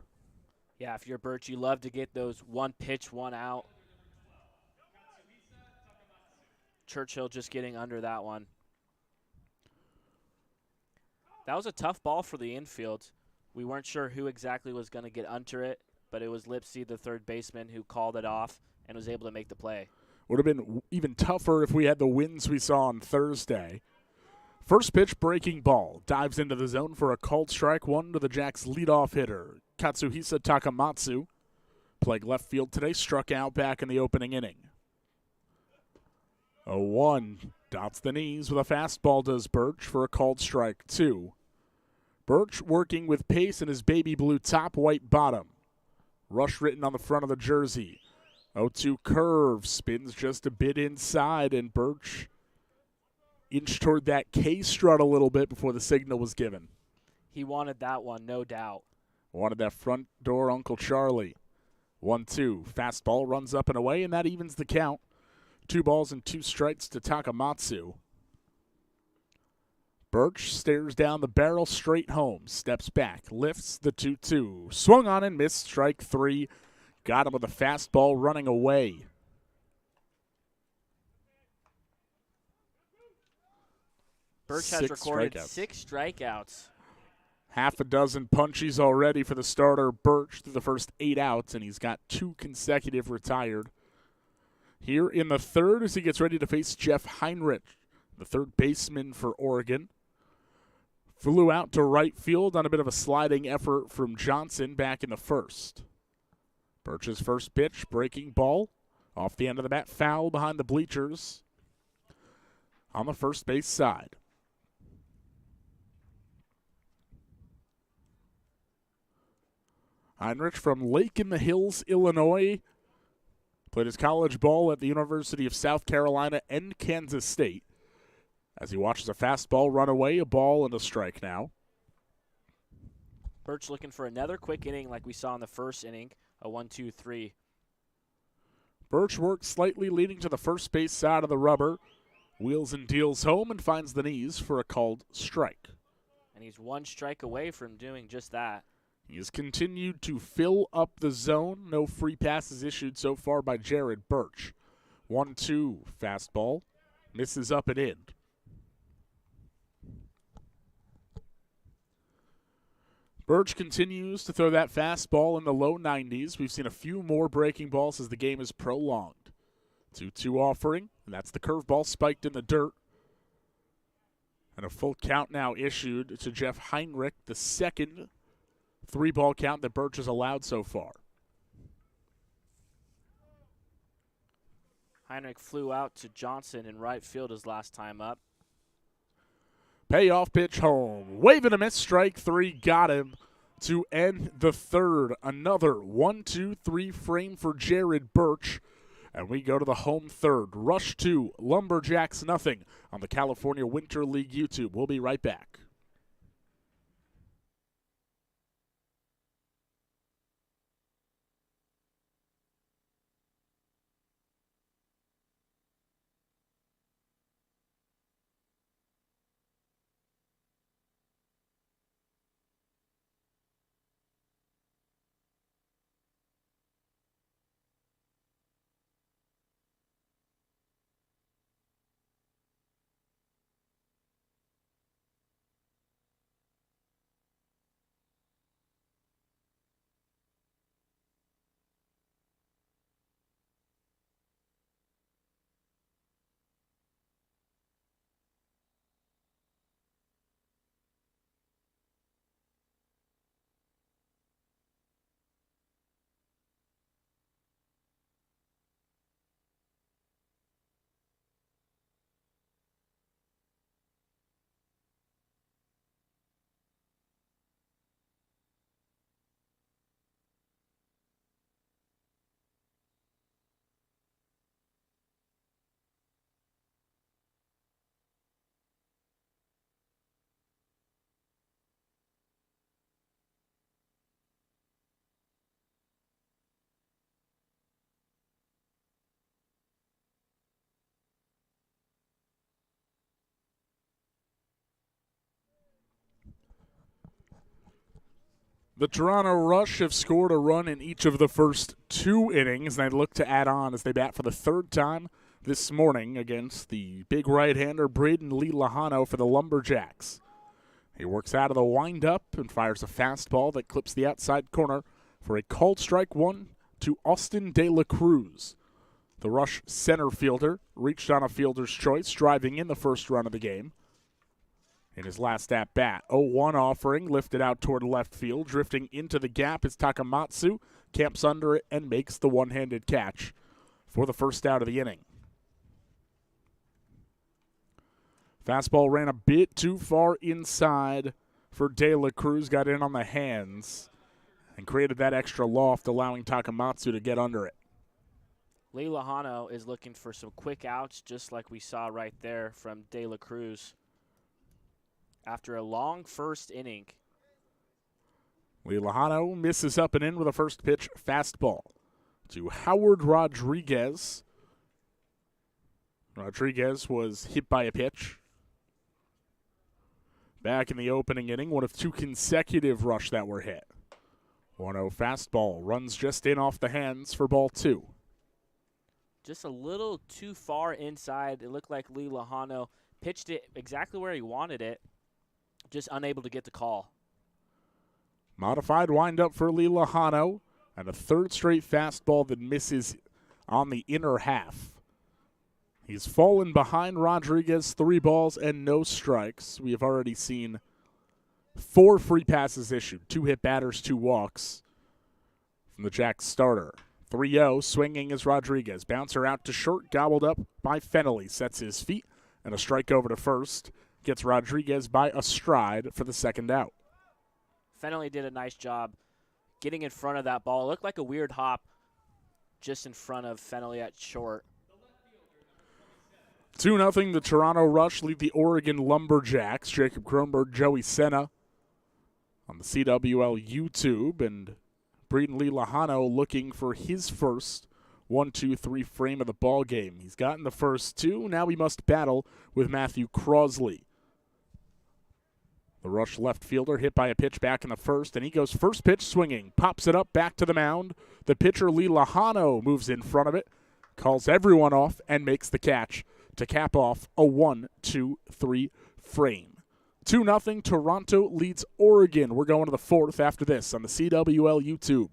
Yeah, if you're Birch, you love to get those 1 pitch, 1 out. Churchill just getting under that one. That was a tough ball for the infield. We weren't sure who exactly was going to get under it, but it was Lipsy, the third baseman, who called it off and was able to make the play. Would have been even tougher if we had the winds we saw on Thursday. First pitch, breaking ball. Dives into the zone for a called strike 1 to the Jacks' leadoff hitter, Katsuhisa Takamatsu. Played left field today, struck out back in the opening inning. 0-1. Dots the knees with a fastball does Birch for a called strike 2. Birch working with pace in his baby blue top, white bottom. Rush written on the front of the jersey. 0-2 curve, spins just a bit inside, and Birch inched toward that K-strut a little bit before the signal was given. He wanted that one, no doubt. Wanted that front door Uncle Charlie. 1-2, fastball runs up and away, and that evens the count. 2-2 to Takamatsu. Birch stares down the barrel straight home, steps back, lifts the 2-2. Swung on and missed, strike 3. Got him with a fastball running away. Birch has recorded 6 strikeouts. Half a dozen punchies already for the starter Birch through the first 8 outs, and he's got 2 consecutive retired. Here in the third as he gets ready to face Jeff Heinrich, the third baseman for Oregon. Flew out to right field on a bit of a sliding effort from Johnson back in the first. Birch's first pitch, breaking ball, off the end of the bat, foul behind the bleachers on the first base side. Heinrich from Lake in the Hills, Illinois, played his college ball at the University of South Carolina and Kansas State. As he watches a fastball run away, a ball and a strike now. Birch looking for another quick inning like we saw in the first inning, a 1-2-3. Birch works slightly leading to the first base side of the rubber. Wheels and deals home and finds the knees for a called strike. And he's 1 strike away from doing just that. He has continued to fill up the zone. No free passes issued so far by Jared Birch. 1-2 fastball. Misses up and in. Birch continues to throw that fastball in the low 90s. We've seen a few more breaking balls as the game is prolonged. 2-2 offering, and that's the curveball spiked in the dirt. And a full count now issued to Jeff Heinrich, the second 3-ball count that Birch has allowed so far. Heinrich flew out to Johnson in right field his last time up. Payoff pitch home. Wave and a miss. Strike 3. Got him to end the third. Another 1-2-3 frame for Jared Birch. And we go to the home third. Rush 2. Lumberjacks nothing on the California Winter League YouTube. We'll be right back. The Toronto Rush have scored a run in each of the first 2 innings, and they look to add on as they bat for the 3rd time this morning against the big right-hander Braden Lee Lejano for the Lumberjacks. He works out of the windup and fires a fastball that clips the outside corner for a called strike 1 to Austin De La Cruz. The Rush center fielder reached on a fielder's choice, driving in the first run of the game. In his last at-bat, 0-1 offering, lifted out toward left field. Drifting into the gap is Takamatsu, camps under it, and makes the one-handed catch for the first out of the inning. Fastball ran a bit too far inside for De La Cruz, got in on the hands, and created that extra loft, allowing Takamatsu to get under it. Lee Lejano is looking for some quick outs, just like we saw right there from De La Cruz. After a long first inning. Lee Lejano misses up and in with a first pitch fastball to Howard Rodriguez. Rodriguez was hit by a pitch. Back in the opening inning, one of two consecutive rush that were hit. 1-0 fastball runs just in off the hands for ball 2. Just a little too far inside. It looked like Lee Lejano pitched it exactly where he wanted it, just unable to get the call. Modified windup for Lee Lejano, and a third straight fastball that misses on the inner half. He's fallen behind Rodriguez, 3 balls and no strikes. We have already seen 4 free passes issued, 2 hit batters, 2 walks from the Jacks starter. 3-0, swinging is Rodriguez. Bouncer out to short, gobbled up by Fennelly. Sets his feet, and a strike over to first. Gets Rodriguez by a stride for the second out. Fennelly did a nice job getting in front of that ball. It looked like a weird hop just in front of Fennelly at short. 2-0, the Toronto Rush lead the Oregon Lumberjacks. Jacob Kronberg, Joey Senna on the CWL YouTube, and Breeden Lee Lejano looking for his first 1-2-3 frame of the ball game. He's gotten the first 2. Now he must battle with Matthew Crosley. The Rush left fielder hit by a pitch back in the first, and he goes first pitch swinging. Pops it up back to the mound. The pitcher, Lee Lejano, moves in front of it, calls everyone off, and makes the catch to cap off a 1-2-3 frame. 2-0, Toronto leads Oregon. We're going to the 4th after this on the CWL YouTube.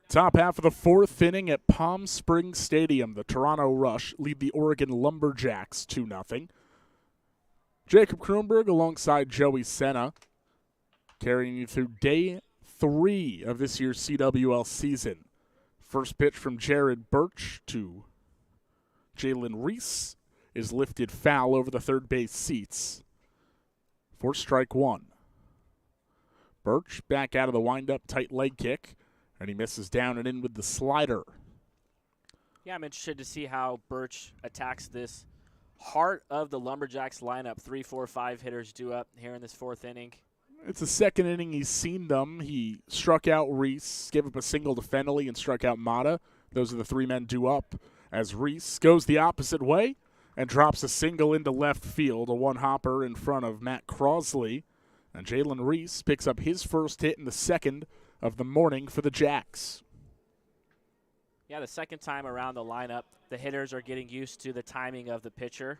Top half of the 4th inning at Palm Springs Stadium. The Toronto Rush lead the Oregon Lumberjacks 2-0. Jacob Kronberg alongside Joey Senna carrying you through day 3 of this year's CWL season. First pitch from Jared Birch to Jalen Reese is lifted foul over the third base seats for strike 1. Birch back out of the windup, tight leg kick. And he misses down and in with the slider. Yeah, I'm interested to see how Birch attacks this heart of the Lumberjacks lineup. 3, 4, 5 hitters due up here in this 4th inning. It's the second inning he's seen them. He struck out Reese, gave up a single to Fennelly, and struck out Mata. Those are the 3 men due up as Reese goes the opposite way and drops a single into left field, a one-hopper in front of Matt Crosley. And Jalen Reese picks up his first hit in the second of the morning for the Jacks. Yeah, the second time around the lineup, the hitters are getting used to the timing of the pitcher,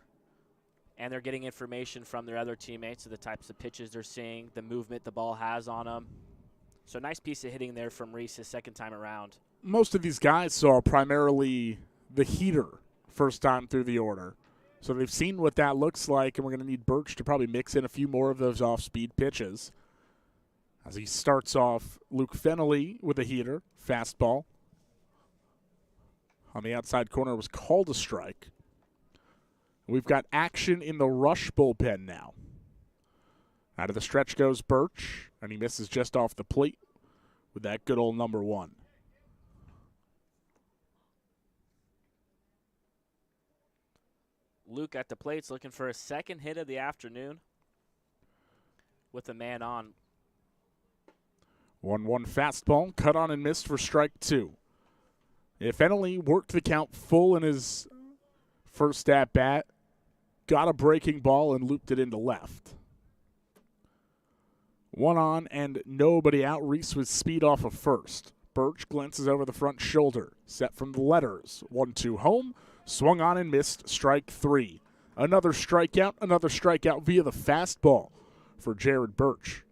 and they're getting information from their other teammates of the types of pitches they're seeing, the movement the ball has on them. So nice piece of hitting there from Reese his second time around. Most of these guys saw primarily the heater first time through the order. So they've seen what that looks like, and we're going to need Birch to probably mix in a few more of those off-speed pitches. As he starts off, Luke Fennelly with a heater, fastball. On the outside corner was called a strike. We've got action in the Rush bullpen now. Out of the stretch goes Birch, and he misses just off the plate with that good old number 1. Luke at the plate's looking for a second hit of the afternoon with a man on. 1-1 fastball, cut on and missed for strike 2. If Enley worked the count full in his first at-bat, got a breaking ball and looped it into left. 1 on and nobody out. Reese with speed off of first. Birch glances over the front shoulder. Set from the letters. 1-2 home. Swung on and missed. Strike 3. Another strikeout via the fastball for Jared Birch.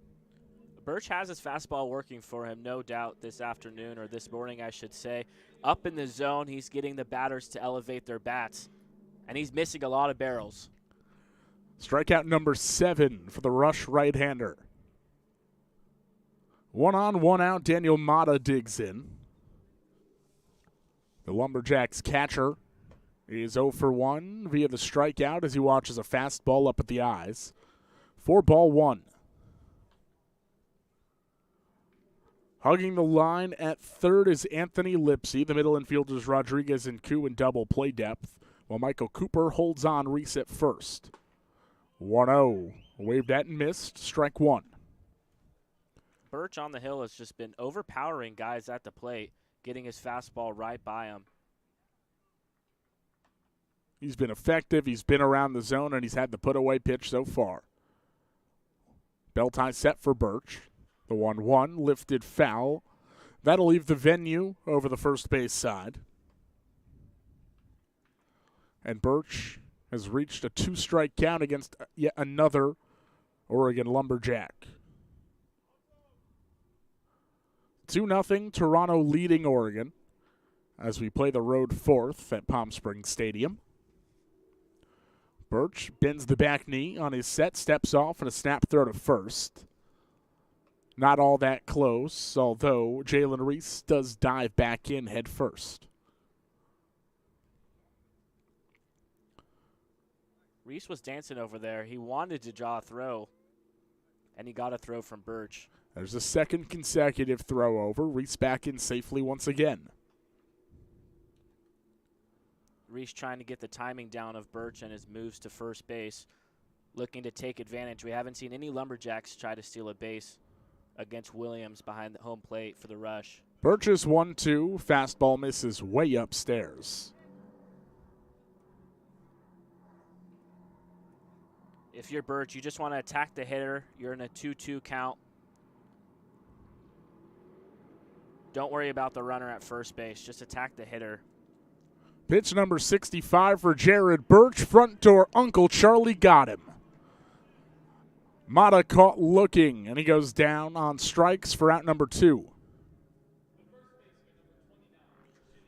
Birch has his fastball working for him, no doubt, this afternoon, or this morning, I should say. Up in the zone, he's getting the batters to elevate their bats, and he's missing a lot of barrels. Strikeout number 7 for the Rush right-hander. 1 on, 1 out. Daniel Mata digs in. The Lumberjacks catcher is 0 for 1 via the strikeout as he watches a fastball up at the eyes. 4-1. Hugging the line at third is Anthony Lipsy. The middle infielders Rodriguez and Koo in double play depth, while Michael Cooper holds on Reese at first. 1-0. Waved at and missed. Strike 1. Birch on the hill has just been overpowering guys at the plate, getting his fastball right by him. He's been effective. He's been around the zone, and he's had the put-away pitch so far. Bell tie set for Birch. The 1-1 lifted foul. That'll leave the venue over the first base side. And Birch has reached a 2-strike count against yet another Oregon Lumberjack. 2-0, Toronto leading Oregon as we play the road 4th at Palm Springs Stadium. Birch bends the back knee on his set, steps off, and a snap throw to first. Not all that close, although Jalen Reese does dive back in head first. Reese was dancing over there. He wanted to draw a throw, and he got a throw from Birch. There's a second consecutive throw over. Reese back in safely once again. Reese trying to get the timing down of Birch and his moves to first base, looking to take advantage. We haven't seen any Lumberjacks try to steal a base against Williams behind the home plate for the Rush. Birch is 1-2. Fastball misses way upstairs. If you're Birch, you just want to attack the hitter. You're in a 2-2 count. Don't worry about the runner at first base. Just attack the hitter. Pitch number 65 for Jared Birch. Front door, Uncle Charlie got him. Mata caught looking, and he goes down on strikes for out number 2.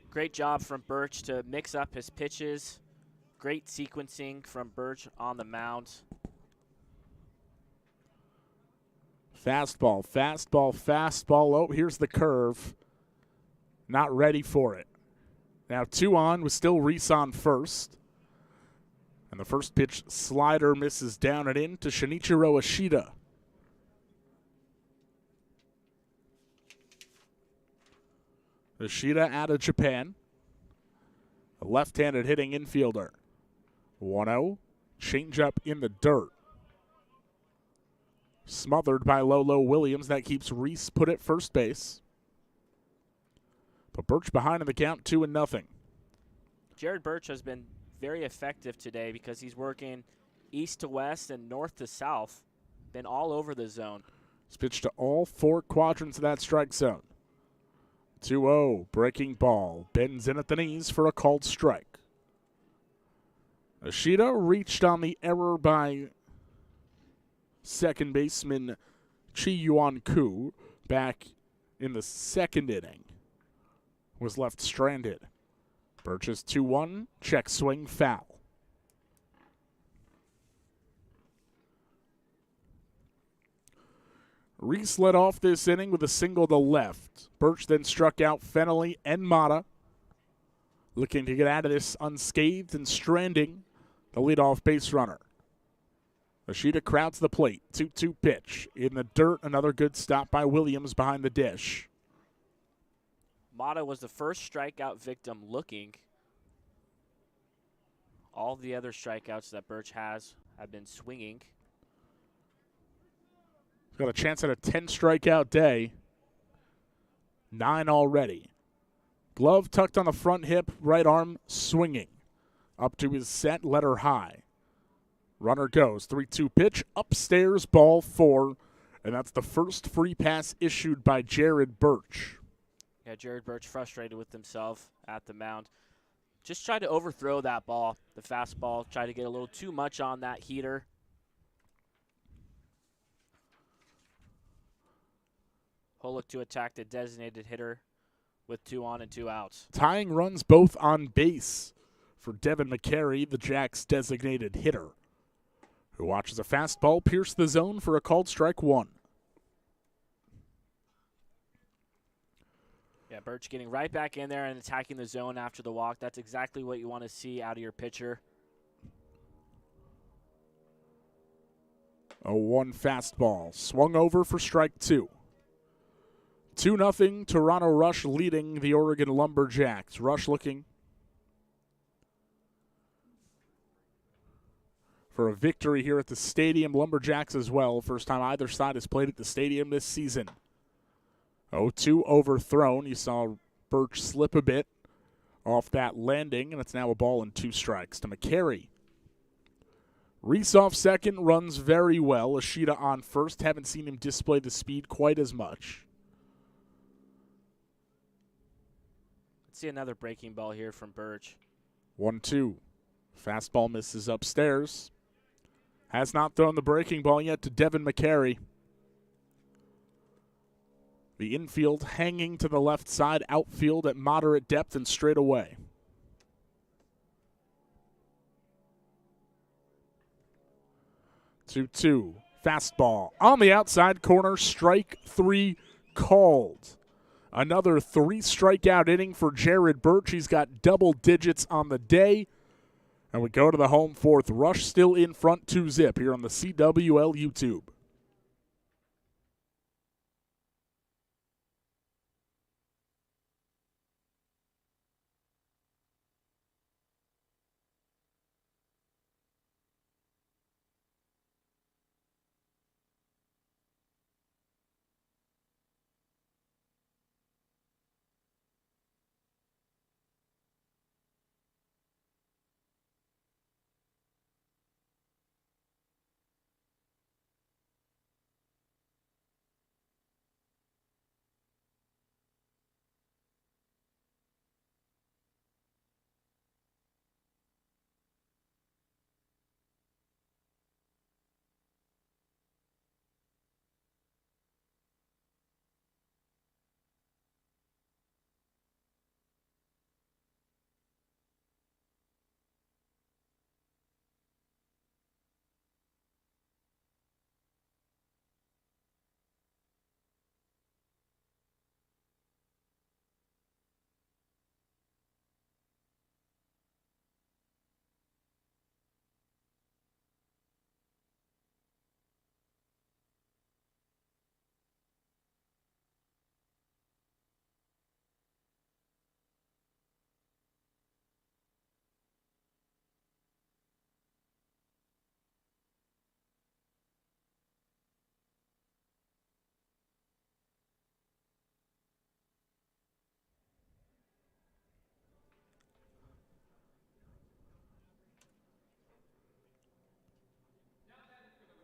Great job from Birch to mix up his pitches. Great sequencing from Birch on the mound. Fastball, fastball, fastball. Oh, here's the curve. Not ready for it. Now 2 on with still Reese on first. And the first pitch slider misses down and in to Shinichiro Ishida. Ishida out of Japan. A left-handed hitting infielder. 1-0. Changeup in the dirt. Smothered by Lolo Williams. That keeps Reese put at first base. But Birch behind in the count, 2-0. Jared Birch has been very effective today because he's working east to west and north to south. Been all over the zone. He's pitched to all 4 quadrants of that strike zone. 2-0, breaking ball. Bends in at the knees for a called strike. Ishida reached on the error by second baseman Chi Yuan Koo back in the second inning. Was left stranded. Birch is 2-1, check swing, foul. Reese led off this inning with a single to left. Birch then struck out Fennelly and Mata, looking to get out of this unscathed and stranding the leadoff base runner. Machida crowds the plate. 2-2 pitch. In the dirt, another good stop by Williams behind the dish. Mata was the first strikeout victim looking. All the other strikeouts that Birch has have been swinging. He's got a chance at a 10-strikeout day. 9 already. Glove tucked on the front hip, right arm swinging. Up to his set, letter high. Runner goes. 3-2 pitch, upstairs, ball 4. And that's the first free pass issued by Jared Birch. Yeah, Jared Birch frustrated with himself at the mound. Just tried to overthrow that ball, the fastball. Tried to get a little too much on that heater. He'll look to attack the designated hitter with 2 on and 2 outs. Tying runs both on base for Devin McCary, the Jacks' designated hitter, who watches a fastball pierce the zone for a called strike 1. Yeah, Birch getting right back in there and attacking the zone after the walk. That's exactly what you want to see out of your pitcher. A 1 fastball. Swung over for strike 2. 2-0, Toronto Rush leading the Oregon Lumberjacks. Rush looking for a victory here at the stadium. Lumberjacks as well. First time either side has played at the stadium this season. 0-2 overthrown. You saw Birch slip a bit off that landing, and it's now a ball and 2 strikes to McCary. Reese off second, runs very well. Ishida on first. Haven't seen him display the speed quite as much. Let's see another breaking ball here from Birch. 1-2. Fastball misses upstairs. Has not thrown the breaking ball yet to Devin McCary. The infield hanging to the left side, outfield at moderate depth and straight away. 2-2. Fastball on the outside corner, strike 3 called. Another 3-strikeout inning for Jared Birch. He's got double digits on the day. And we go to the home fourth. Rush still in front 2-0 here on the CWL YouTube.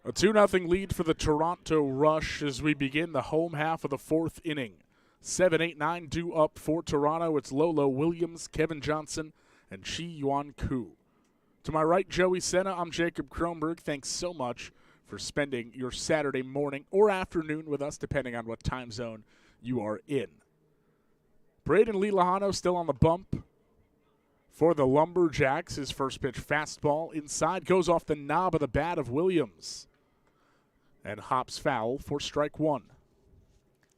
A 2-0 lead for the Toronto Rush as we begin the home half of the 4th inning. 7, 8, 9 due up for Toronto. It's Lolo Williams, Kevin Johnson, and Chi Yuan Koo. To my right, Joey Senna. I'm Jacob Kronberg. Thanks so much for spending your Saturday morning or afternoon with us, depending on what time zone you are in. Braden Lee Lejano still on the bump for the Lumberjacks. His first pitch fastball inside goes off the knob of the bat of Williams and hops foul for strike 1.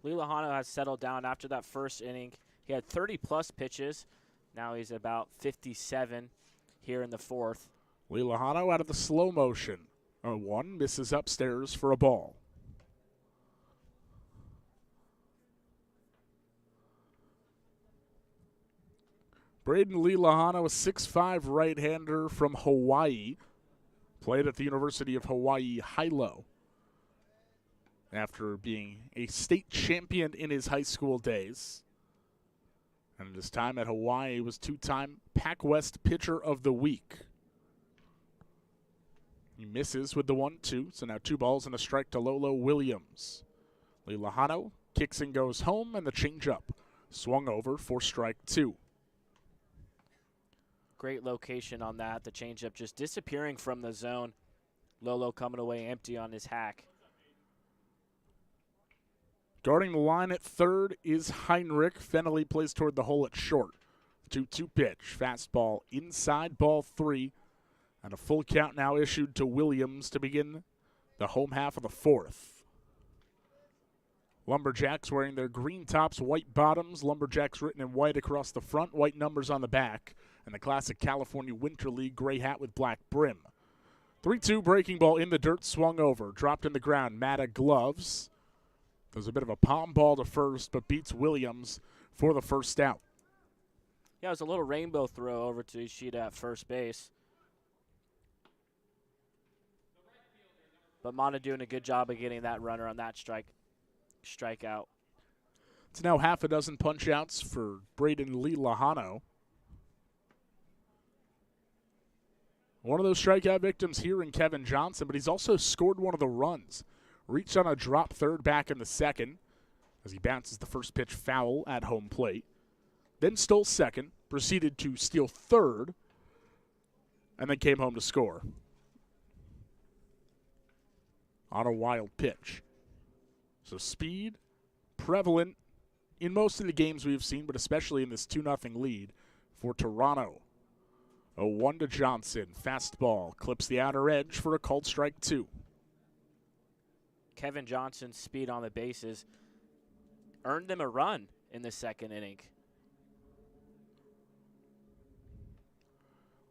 Lee Lejano has settled down after that first inning. He had 30-plus pitches. Now he's about 57 here in the 4th. Lee Lejano out of the slow motion. 0-1 misses upstairs for a ball. Braden Lee Lahano, a 6'5" right-hander from Hawaii, played at the University of Hawaii Hilo after being a state champion in his high school days. And his time at Hawaii was two-time Pac West Pitcher of the Week. He misses with the 1-2, so now 2 balls and a strike to Lolo Williams. Lee Lahano kicks and goes home, and the changeup swung over for strike 2. Great location on that. The changeup just disappearing from the zone. Lolo coming away empty on his hack. Guarding the line at third is Heinrich. Fennelly plays toward the hole at short. 2-2 pitch. Fastball inside, ball 3. And a full count now issued to Williams to begin the home half of the 4th. Lumberjacks wearing their green tops, white bottoms. Lumberjacks written in white across the front, white numbers on the back. And the classic California Winter League gray hat with black brim. 3-2 breaking ball in the dirt, swung over. Dropped in the ground. Matta gloves. There's a bit of a palm ball to first, but beats Williams for the first out. Yeah, it was a little rainbow throw over to Ishida at first base. But Mana doing a good job of getting that runner on that strikeout. It's now half a dozen punch-outs for Braden Lee Lahano. One of those strikeout victims here in Kevin Johnson, but he's also scored one of the runs. Reached on a drop third back in the second as he bounces the first pitch foul at home plate. Then stole second, proceeded to steal third, and then came home to score on a wild pitch. So speed, prevalent in most of the games we've seen, but especially in this 2-0 lead for Toronto. 0-1 to Johnson. Fastball clips the outer edge for a called strike 2. Kevin Johnson's speed on the bases earned them a run in the second inning.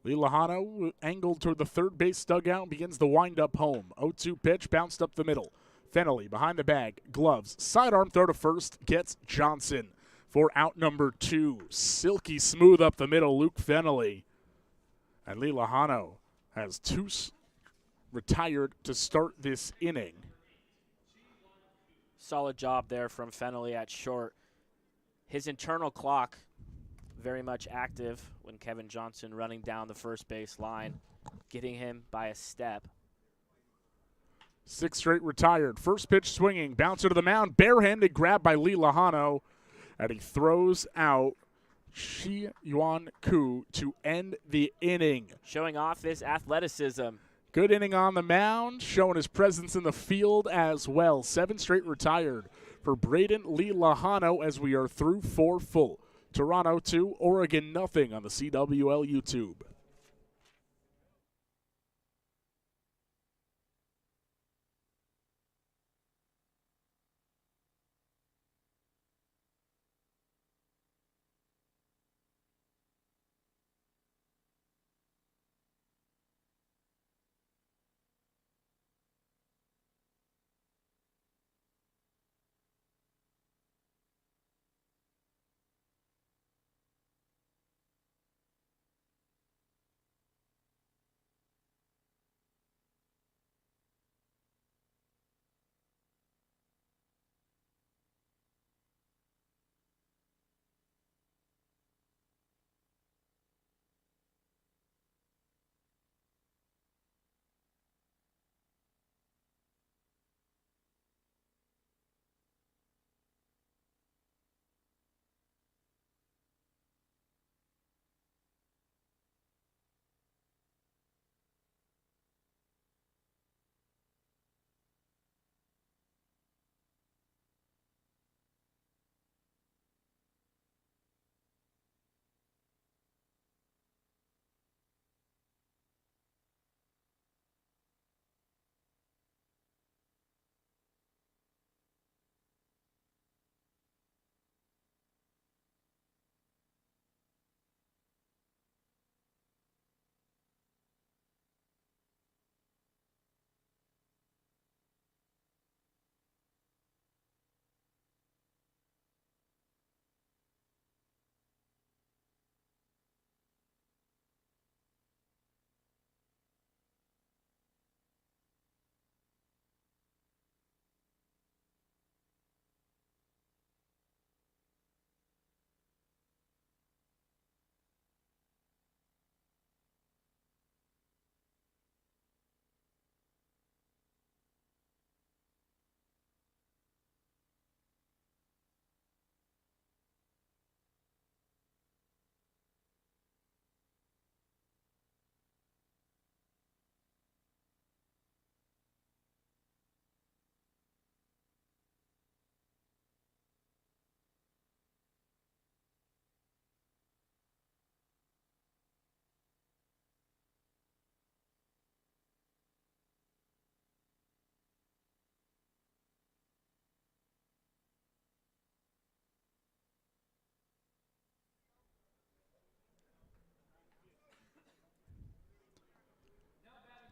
Lee Lahano angled toward the third base dugout and begins the wind-up home. 0-2 pitch, bounced up the middle. Fennelly behind the bag, gloves, sidearm throw to first, gets Johnson for out number 2. Silky smooth up the middle, Luke Fennelly. And Lee Lahano has 2 retired to start this inning. Solid job there from Fennelly at short. His internal clock very much active when Kevin Johnson running down the first base line, getting him by a step. 6 straight retired. First pitch swinging, bouncer to the mound, barehanded grab by Lee Lahano, and he throws out Shi Yuan Ku to end the inning. Showing off his athleticism. Good inning on the mound, showing his presence in the field as well. 7 straight retired for Braden Lee Lahano as we are through 4 full. Toronto 2, Oregon nothing on the CWL YouTube.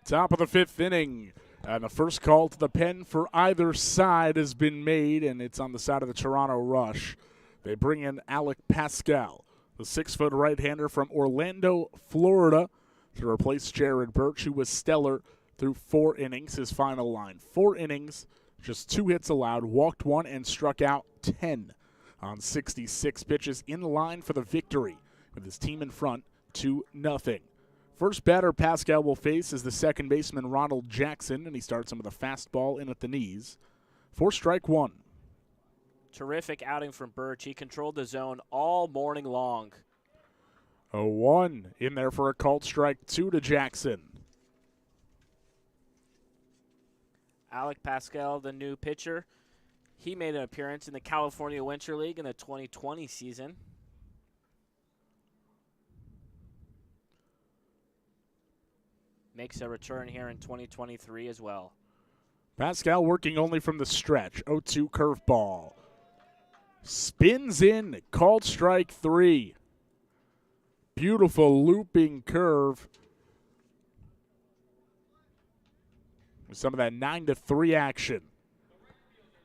Top of the fifth inning. And the first call to the pen for either side has been made, and it's on the side of the Toronto Rush. They bring in Alec Pascal, the 6-foot right-hander from Orlando, Florida, to replace Jared Birch, who was stellar through 4 innings. His final line: 4 innings, just 2 hits allowed, walked 1, and struck out 10 on 66 pitches, in line for the victory with his team in front 2-0. First batter Pascal will face is the second baseman Ronald Jackson, and he starts him with a fastball in at the knees for strike 1. Terrific outing from Birch. He controlled the zone all morning long. 0-1 in there for a called strike 2 to Jackson. Alec Pascal, the new pitcher, he made an appearance in the California Winter League in the 2020 season. Makes a return here in 2023 as well. Pascal working only from the stretch. 0-2 curveball. Spins in, called strike 3. Beautiful looping curve. With some of that 9-3 action.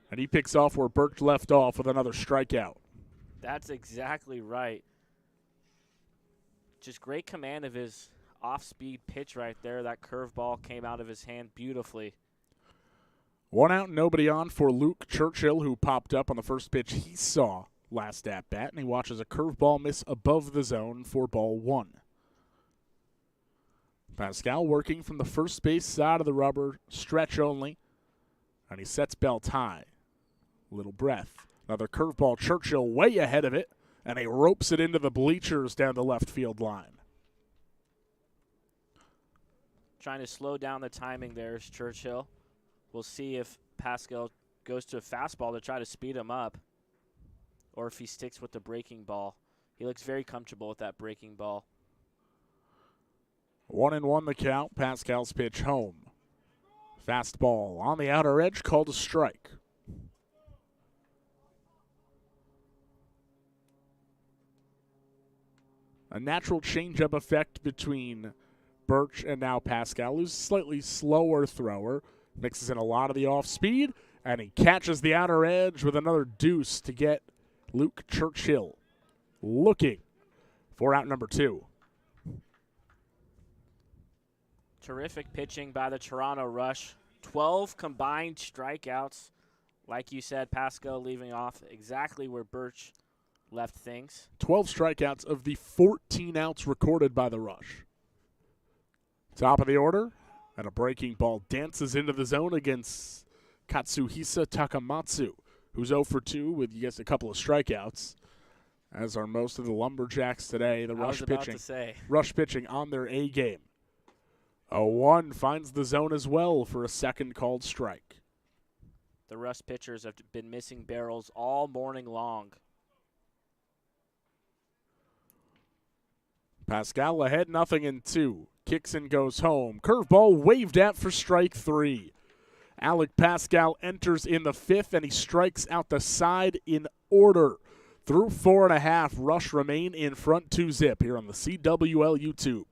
And he picks off where Birch left off with another strikeout. That's exactly right. Just great command of his off-speed pitch right there. That curveball came out of his hand beautifully. 1 out, nobody on for Luke Churchill, who popped up on the first pitch he saw last at-bat, and he watches a curveball miss above the zone for ball 1. Pascal working from the first base side of the rubber, stretch only, and he sets belt high. Little breath. Another curveball, Churchill way ahead of it, and he ropes it into the bleachers down the left field line. Trying to slow down the timing there is Churchill. We'll see if Pascal goes to a fastball to try to speed him up or if he sticks with the breaking ball. He looks very comfortable with that breaking ball. 1-1 the count. Pascal's pitch home. Fastball on the outer edge, called a strike. A natural changeup effect between Birch and now Pascal, who's a slightly slower thrower. Mixes in a lot of the off-speed, and he catches the outer edge with another deuce to get Luke Churchill looking for out number 2. Terrific pitching by the Toronto Rush. 12 combined strikeouts. Like you said, Pascal leaving off exactly where Birch left things. 12 strikeouts of the 14 outs recorded by the Rush. Top of the order, and a breaking ball dances into the zone against Katsuhisa Takamatsu, who's 0 for 2 with, I guess, a couple of strikeouts, as are most of the Lumberjacks today. The Rush pitching on their A game. 0-1 finds the zone as well for a second called strike. The Rush pitchers have been missing barrels all morning long. Pascal ahead, 0-2. Kicks and goes home. Curveball waved at for strike 3. Alec Pascal enters in the 5th, and he strikes out the side in order. Through 4.5, Rush remain in front 2-0 here on the CWL YouTube.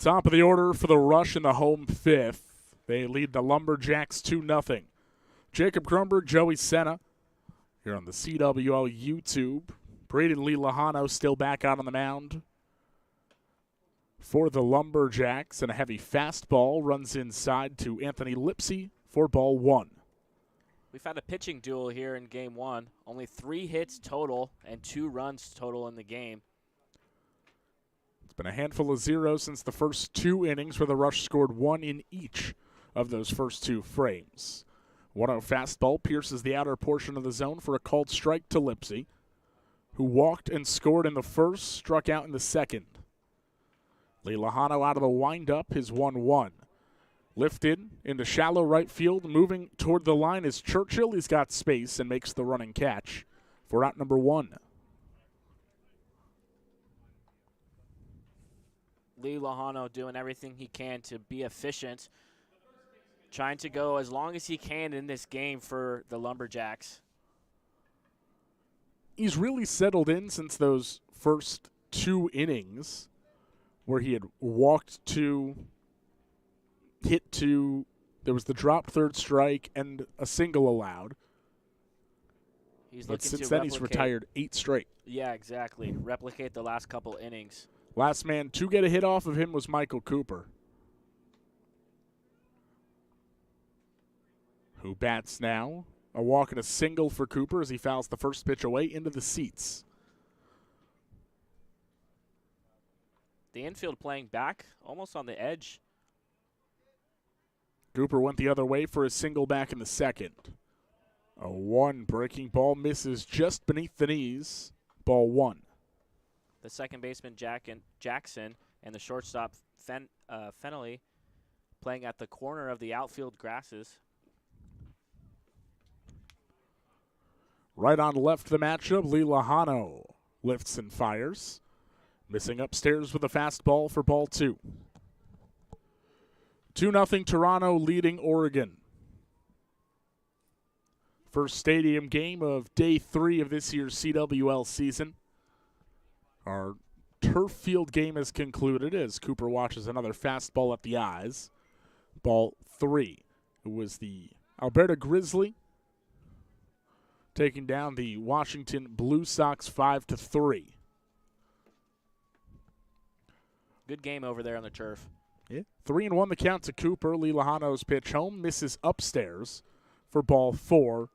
Top of the order for the Rush in the home fifth. They lead the Lumberjacks 2-0. Jacob Grumberg, Joey Senna here on the CWL YouTube. Braden Lee Lejano still back out on the mound for the Lumberjacks, and a heavy fastball runs inside to Anthony Lipsy for ball one. We've had a pitching duel here in game one. Only 3 hits total and 2 runs total in the game. It's been a handful of zeros since the first 2 innings, where the Rush scored 1 in each of those first 2 frames. 1-0 fastball pierces the outer portion of the zone for a called strike to Lipsy, who walked and scored in the first, struck out in the second. Lee Lejano out of the windup, his 1-1. Lifted into shallow right field, moving toward the line is Churchill. He's got space and makes the running catch for out number 1. Lee Lejano doing everything he can to be efficient, trying to go as long as he can in this game for the Lumberjacks. He's really settled in since those first 2 innings where he had walked to, hit to, there was the dropped third strike and a single allowed. But since then he's retired 8 straight. Yeah, exactly. Replicate the last couple innings. Last man to get a hit off of him was Michael Cooper, who bats now. A walk and a single for Cooper as he fouls the first pitch away into the seats. The infield playing back, almost on the edge. Cooper went the other way for a single back in the second. A 1 breaking ball misses just beneath the knees. Ball 1. The second baseman Jackson and the shortstop Fennelly playing at the corner of the outfield grasses. Right on left the matchup, Lee Lejano lifts and fires. Missing upstairs with a fastball for ball 2. 2-0 Toronto leading Oregon. First stadium game of day 3 of this year's CWL season. Our turf field game is concluded as Cooper watches another fastball at the eyes. Ball 3. It was the Alberta Grizzly taking down the Washington Blue Sox 5-3. Good game over there on the turf. Yeah. 3-1 the count to Cooper. Lee Lejano's pitch home misses upstairs for ball 4.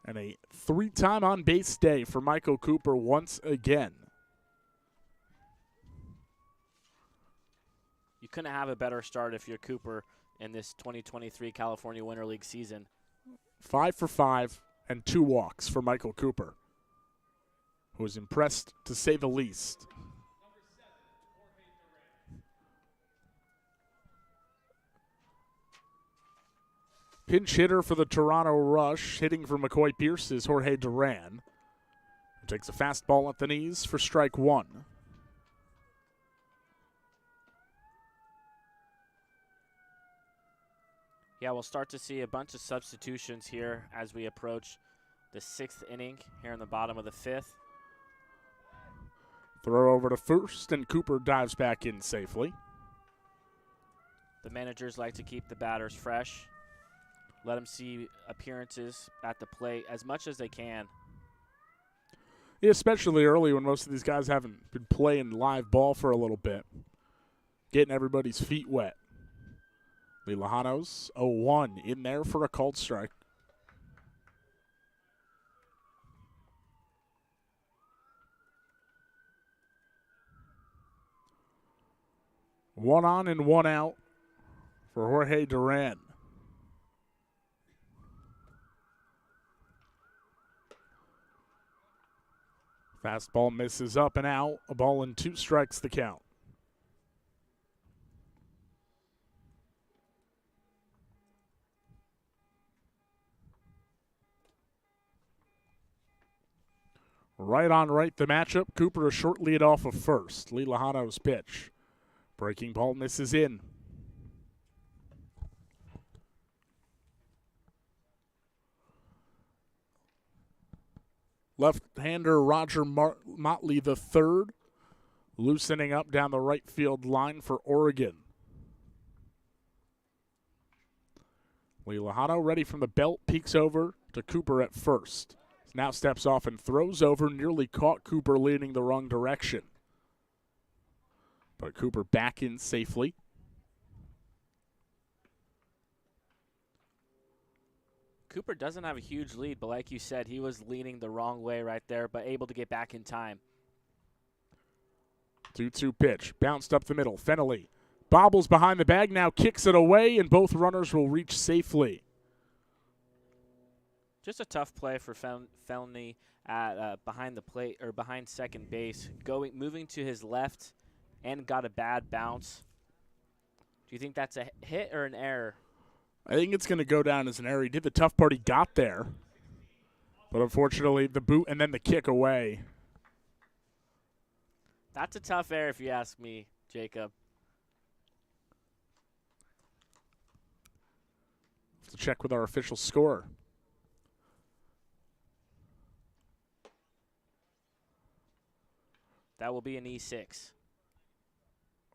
And a 3-time on base day for Michael Cooper once again. You couldn't have a better start if you're Cooper in this 2023 California Winter League season. 5 for 5 and 2 walks for Michael Cooper, who was impressed to say the least. Pinch hitter for the Toronto Rush, hitting for McCoy Pierce, is Jorge Duran, who takes a fastball at the knees for strike 1. Yeah, we'll start to see a bunch of substitutions here as we approach the 6th inning here in the bottom of the 5th. Throw over to first, and Cooper dives back in safely. The managers like to keep the batters fresh. Let them see appearances at the plate as much as they can. Yeah, especially early when most of these guys haven't been playing live ball for a little bit. Getting everybody's feet wet. Lee Lejano's 0-1 in there for a called strike. One on and 1 out for Jorge Duran. Fastball misses up and out. A ball and 2 strikes the count. Right on right the matchup. Cooper a short lead off of first. Lee Lejano's pitch. Breaking ball misses in. Left-hander Roger Motley III loosening up down the right field line for Oregon. Lee Lejano ready from the belt, peeks over to Cooper at first. Now steps off and throws over, nearly caught Cooper leaning the wrong direction. But Cooper back in safely. Cooper doesn't have a huge lead, but like you said, he was leaning the wrong way right there, but able to get back in time. 2-2 pitch, bounced up the middle. Fennelly bobbles behind the bag, now kicks it away, and both runners will reach safely. Just a tough play for Fennelly at behind the plate or behind second base, moving to his left, and got a bad bounce. Do you think that's a hit or an error? I think it's going to go down as an error. He did the tough part. He got there, but unfortunately, the boot and then the kick away. That's a tough error if you ask me, Jacob. Have to check with our official scorer. That will be an E6.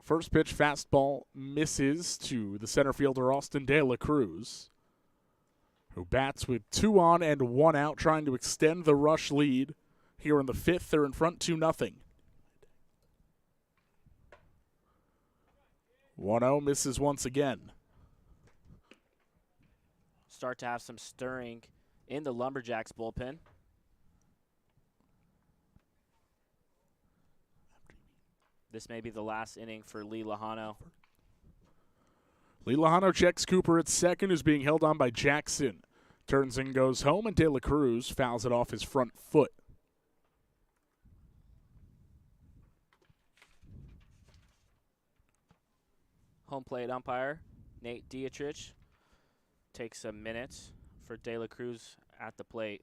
First pitch fastball misses to the center fielder Austin De La Cruz, who bats with 2 on and 1 out, trying to extend the Rush lead. Here in the 5th, they're in front 2-0. 1-0 misses once again. Start to have some stirring in the Lumberjacks bullpen. This may be the last inning for Lee Lejano. Lee Lejano checks Cooper at second, who's being held on by Jackson. Turns and goes home, and De La Cruz fouls it off his front foot. Home plate umpire Nate Dietrich takes a minute for De La Cruz at the plate.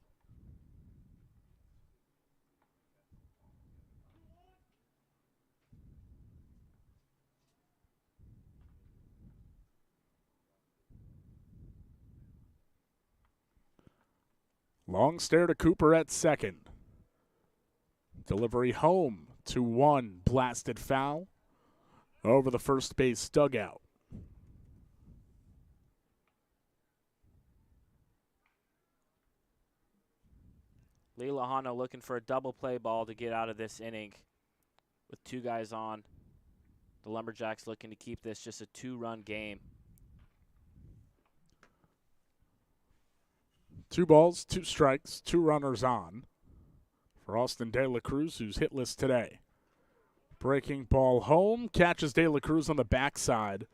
Long stare to Cooper at second. Delivery home, 2-1, blasted foul over the first base dugout. Lee Lejano looking for a double play ball to get out of this inning with 2 guys on. The Lumberjacks looking to keep this just a 2-run game. 2 balls, 2 strikes, 2 runners on for Austin De La Cruz, who's hitless today. Breaking ball home, catches De La Cruz on the backside.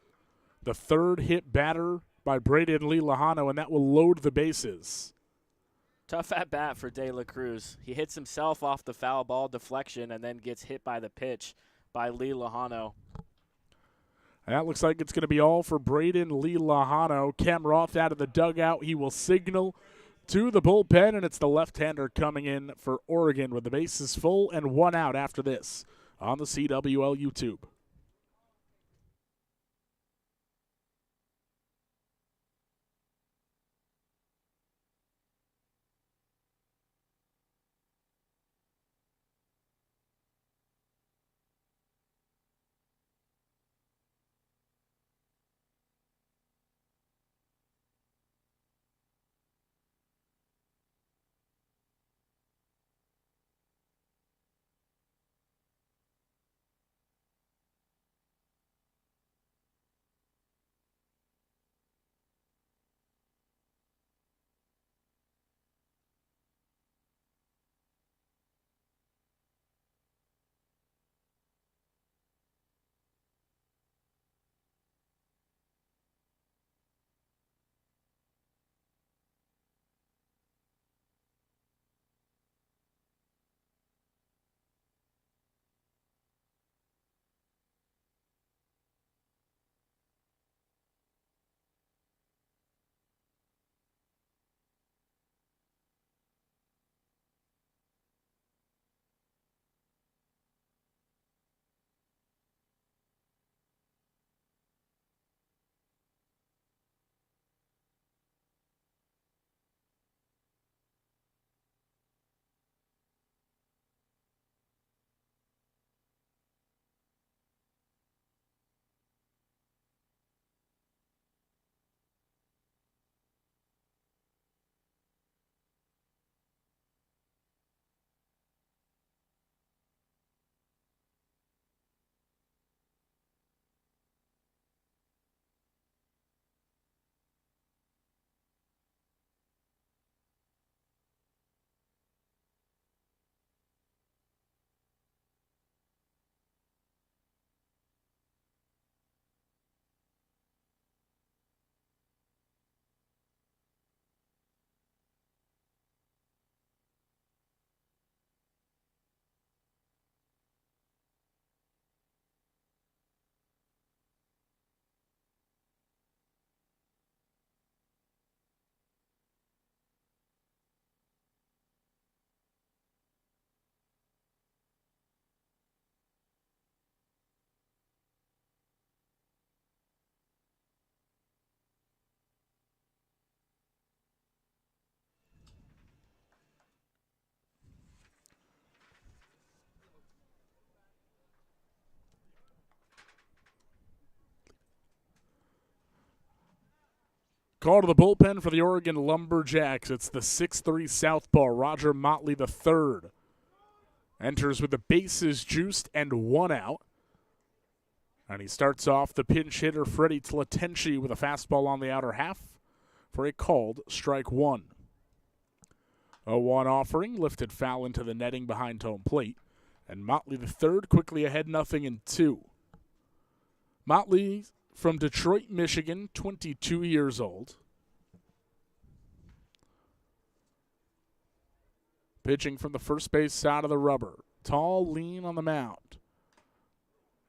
The 3rd hit batter by Braden Lee Lejano, and that will load the bases. Tough at bat for De La Cruz. He hits himself off the foul ball deflection and then gets hit by the pitch by Lee Lejano. And that looks like it's going to be all for Braden Lee Lejano. Cam Roth out of the dugout. He will signal to the bullpen, and it's the left-hander coming in for Oregon with the bases full and 1 out after this on the CWL YouTube. Call to the bullpen for the Oregon Lumberjacks. It's the 6'3 southpaw, Roger Motley III. Enters with the bases juiced and 1 out. And he starts off the pinch hitter, Freddie Tlatenchi, with a fastball on the outer half for a called strike 1. A 1 offering, lifted foul into the netting behind home plate. And Motley III quickly ahead 0-2. Motley from Detroit, Michigan, 22 years old. Pitching from the first base side of the rubber. Tall, lean on the mound.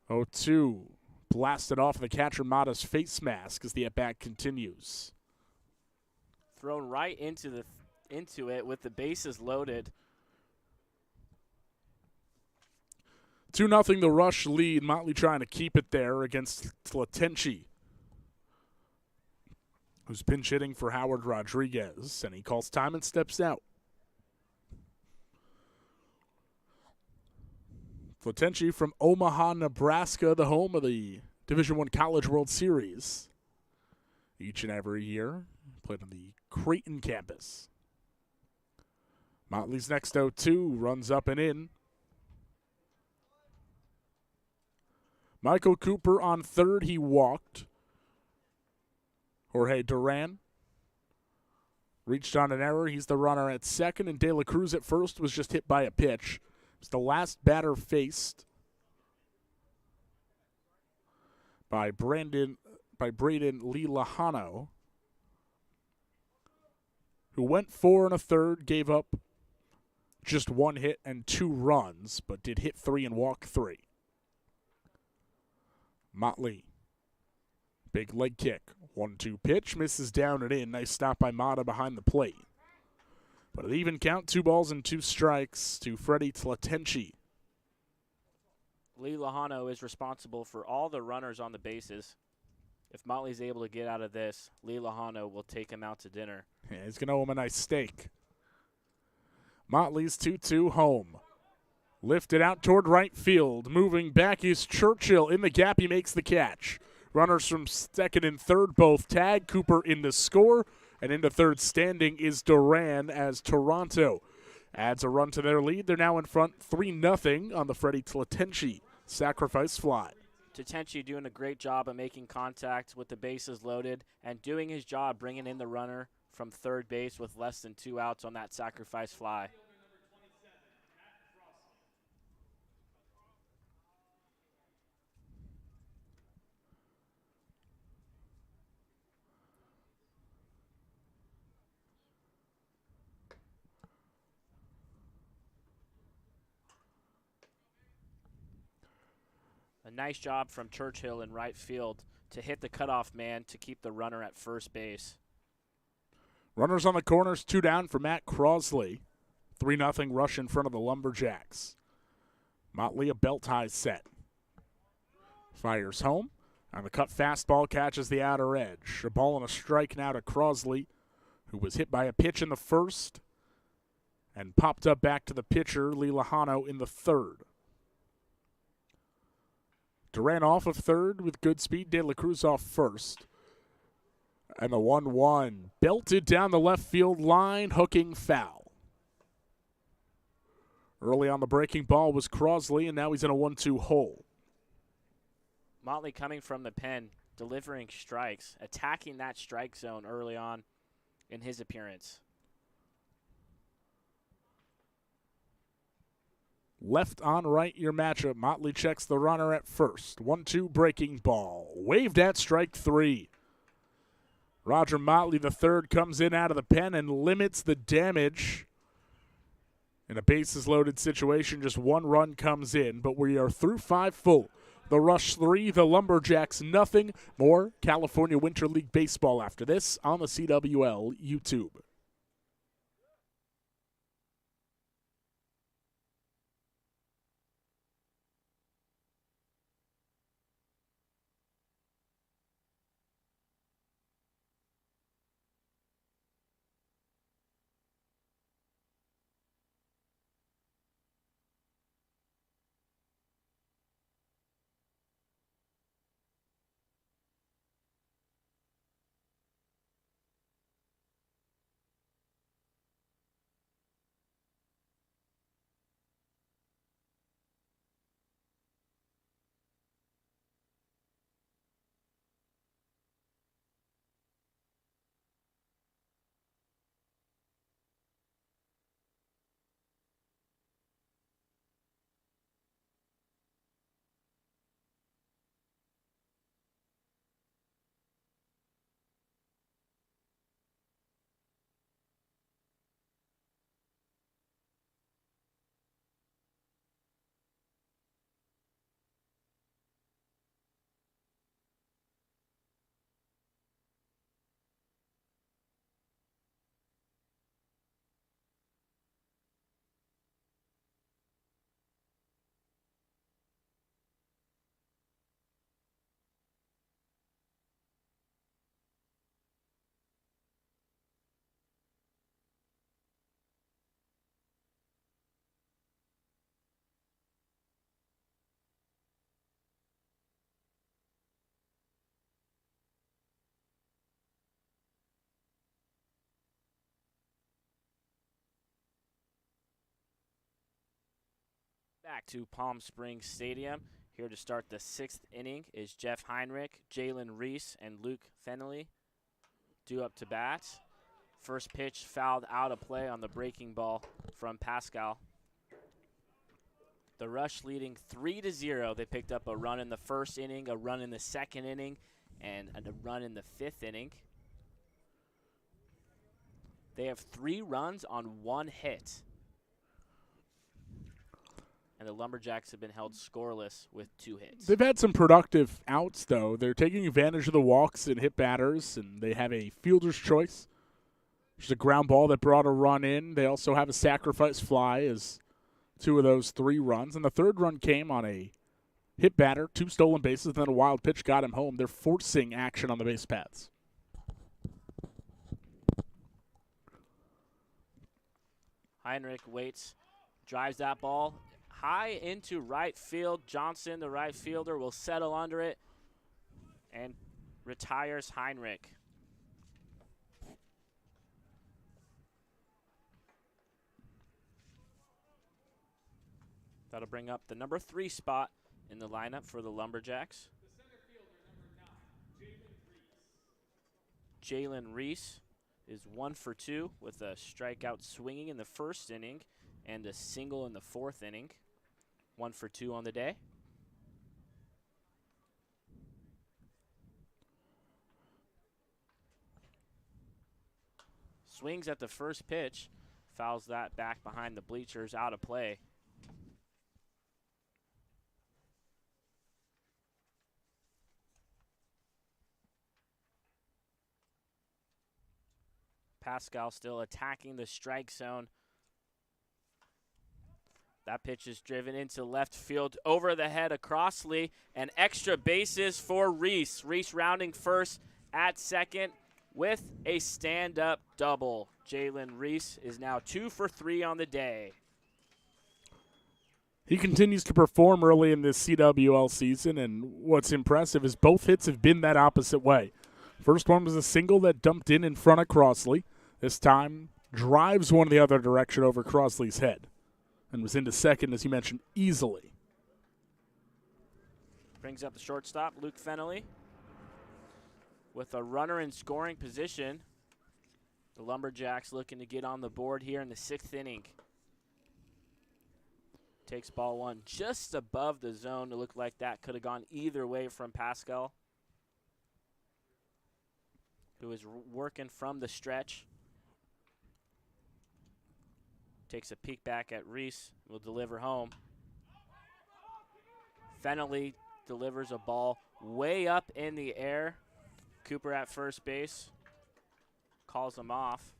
0-2. Blasted off the catcher Mata's face mask as the at-bat continues. Thrown right into it with the bases loaded. 2-0 the Rush lead. Motley trying to keep it there against Tlatenchi, who's pinch hitting for Howard Rodriguez, and he calls time and steps out. Tlatenchi from Omaha, Nebraska, the home of the Division I College World Series. Each and every year, played on the Creighton campus. Motley's next 0-2, runs up and in. Michael Cooper on third, he walked. Jorge Duran reached on an error. He's the runner at second, and De La Cruz at first was just hit by a pitch. It's the last batter faced by Braden Lee Lajano, who went 4 1/3, gave up just 1 hit and 2 runs, but did hit 3 and walk 3. Motley, big leg kick. 1-2 pitch, misses down and in. Nice stop by Mata behind the plate. But an even count, 2 balls and 2 strikes to Freddie Tlatenchi. Lee Lajano is responsible for all the runners on the bases. If Motley's able to get out of this, Lee Lajano will take him out to dinner. Yeah, he's going to owe him a nice steak. Motley's 2-2 home. Lifted out toward right field. Moving back is Churchill. In the gap, he makes the catch. Runners from second and third both tag. Cooper in the score. And into third standing is Duran as Toronto adds a run to their lead. They're now in front 3-0 on the Freddie Tlatenchi sacrifice fly. Tlatenchi doing a great job of making contact with the bases loaded and doing his job bringing in the runner from third base with less than 2 outs on that sacrifice fly. A nice job from Churchill in right field to hit the cutoff man to keep the runner at first base. Runners on the corners, 2 down for Matt Crosley. 3-0 rush in front of the Lumberjacks. Motley a belt high set. Fires home. On the cut fastball catches the outer edge. A ball and a strike now to Crosley, who was hit by a pitch in the first and popped up back to the pitcher, Lee Lajano, in the third. Duran off of third with good speed. De La Cruz off first. And the 1-1 belted down the left field line, hooking foul. Early on the breaking ball was Crosley, and now he's in a 1-2 hole. Motley coming from the pen, delivering strikes, attacking that strike zone early on in his appearance. Left on right your matchup. Motley checks the runner at first. 1-2 breaking ball. Waved at strike 3. Roger Motley III comes in out of the pen and limits the damage. In a bases loaded situation, just 1 run comes in, but we are through 5 full. The Rush 3, the Lumberjacks nothing. More California Winter League baseball after this on the CWL YouTube. back to Palm Springs Stadium. Here to start the 6th inning is Jeff Heinrich, Jalen Reese, and Luke Fennelly due up to bat. First pitch fouled out of play on the breaking ball from Pascal. The Rush leading 3-0. They picked up a run in the first inning, a run in the second inning, and a run in the 5th inning. They have 3 runs on 1 hit. And the Lumberjacks have been held scoreless with 2 hits. They've had some productive outs, though. They're taking advantage of the walks and hit batters, and they have a fielder's choice. There's a ground ball that brought a run in. They also have a sacrifice fly as 2 of those 3 runs. And the 3rd run came on a hit batter, 2 stolen bases, and then a wild pitch got him home. They're forcing action on the base paths. Heinrich waits, drives that ball high into right field. Johnson, the right fielder, will settle under it and retires Heinrich. That'll bring up the number 3 spot in the lineup for the Lumberjacks. Jalen Reese is 1 for 2 with a strikeout swinging in the first inning and a single in the 4th inning. 1 for 2 on the day. Swings at the first pitch, fouls that back behind the bleachers, out of play. Pascal still attacking the strike zone. That pitch is driven into left field, over the head of Crossley, and extra bases for Reese. Reese rounding first at second with a stand-up double. Jalen Reese is now 2 for 3 on the day. He continues to perform early in this CWL season, and what's impressive is both hits have been that opposite way. First one was a single that dumped in front of Crossley. This time drives one the other direction over Crossley's head and was into second, as you mentioned, easily. Brings up the shortstop, Luke Fennelly. With a runner in scoring position, the Lumberjacks looking to get on the board here in the 6th inning. Takes ball 1 just above the zone. It looked like that could have gone either way from Pascal, who is working from the stretch. Takes a peek back at Reese, will deliver home. Fennelly delivers a ball way up in the air. Cooper at first base calls him off.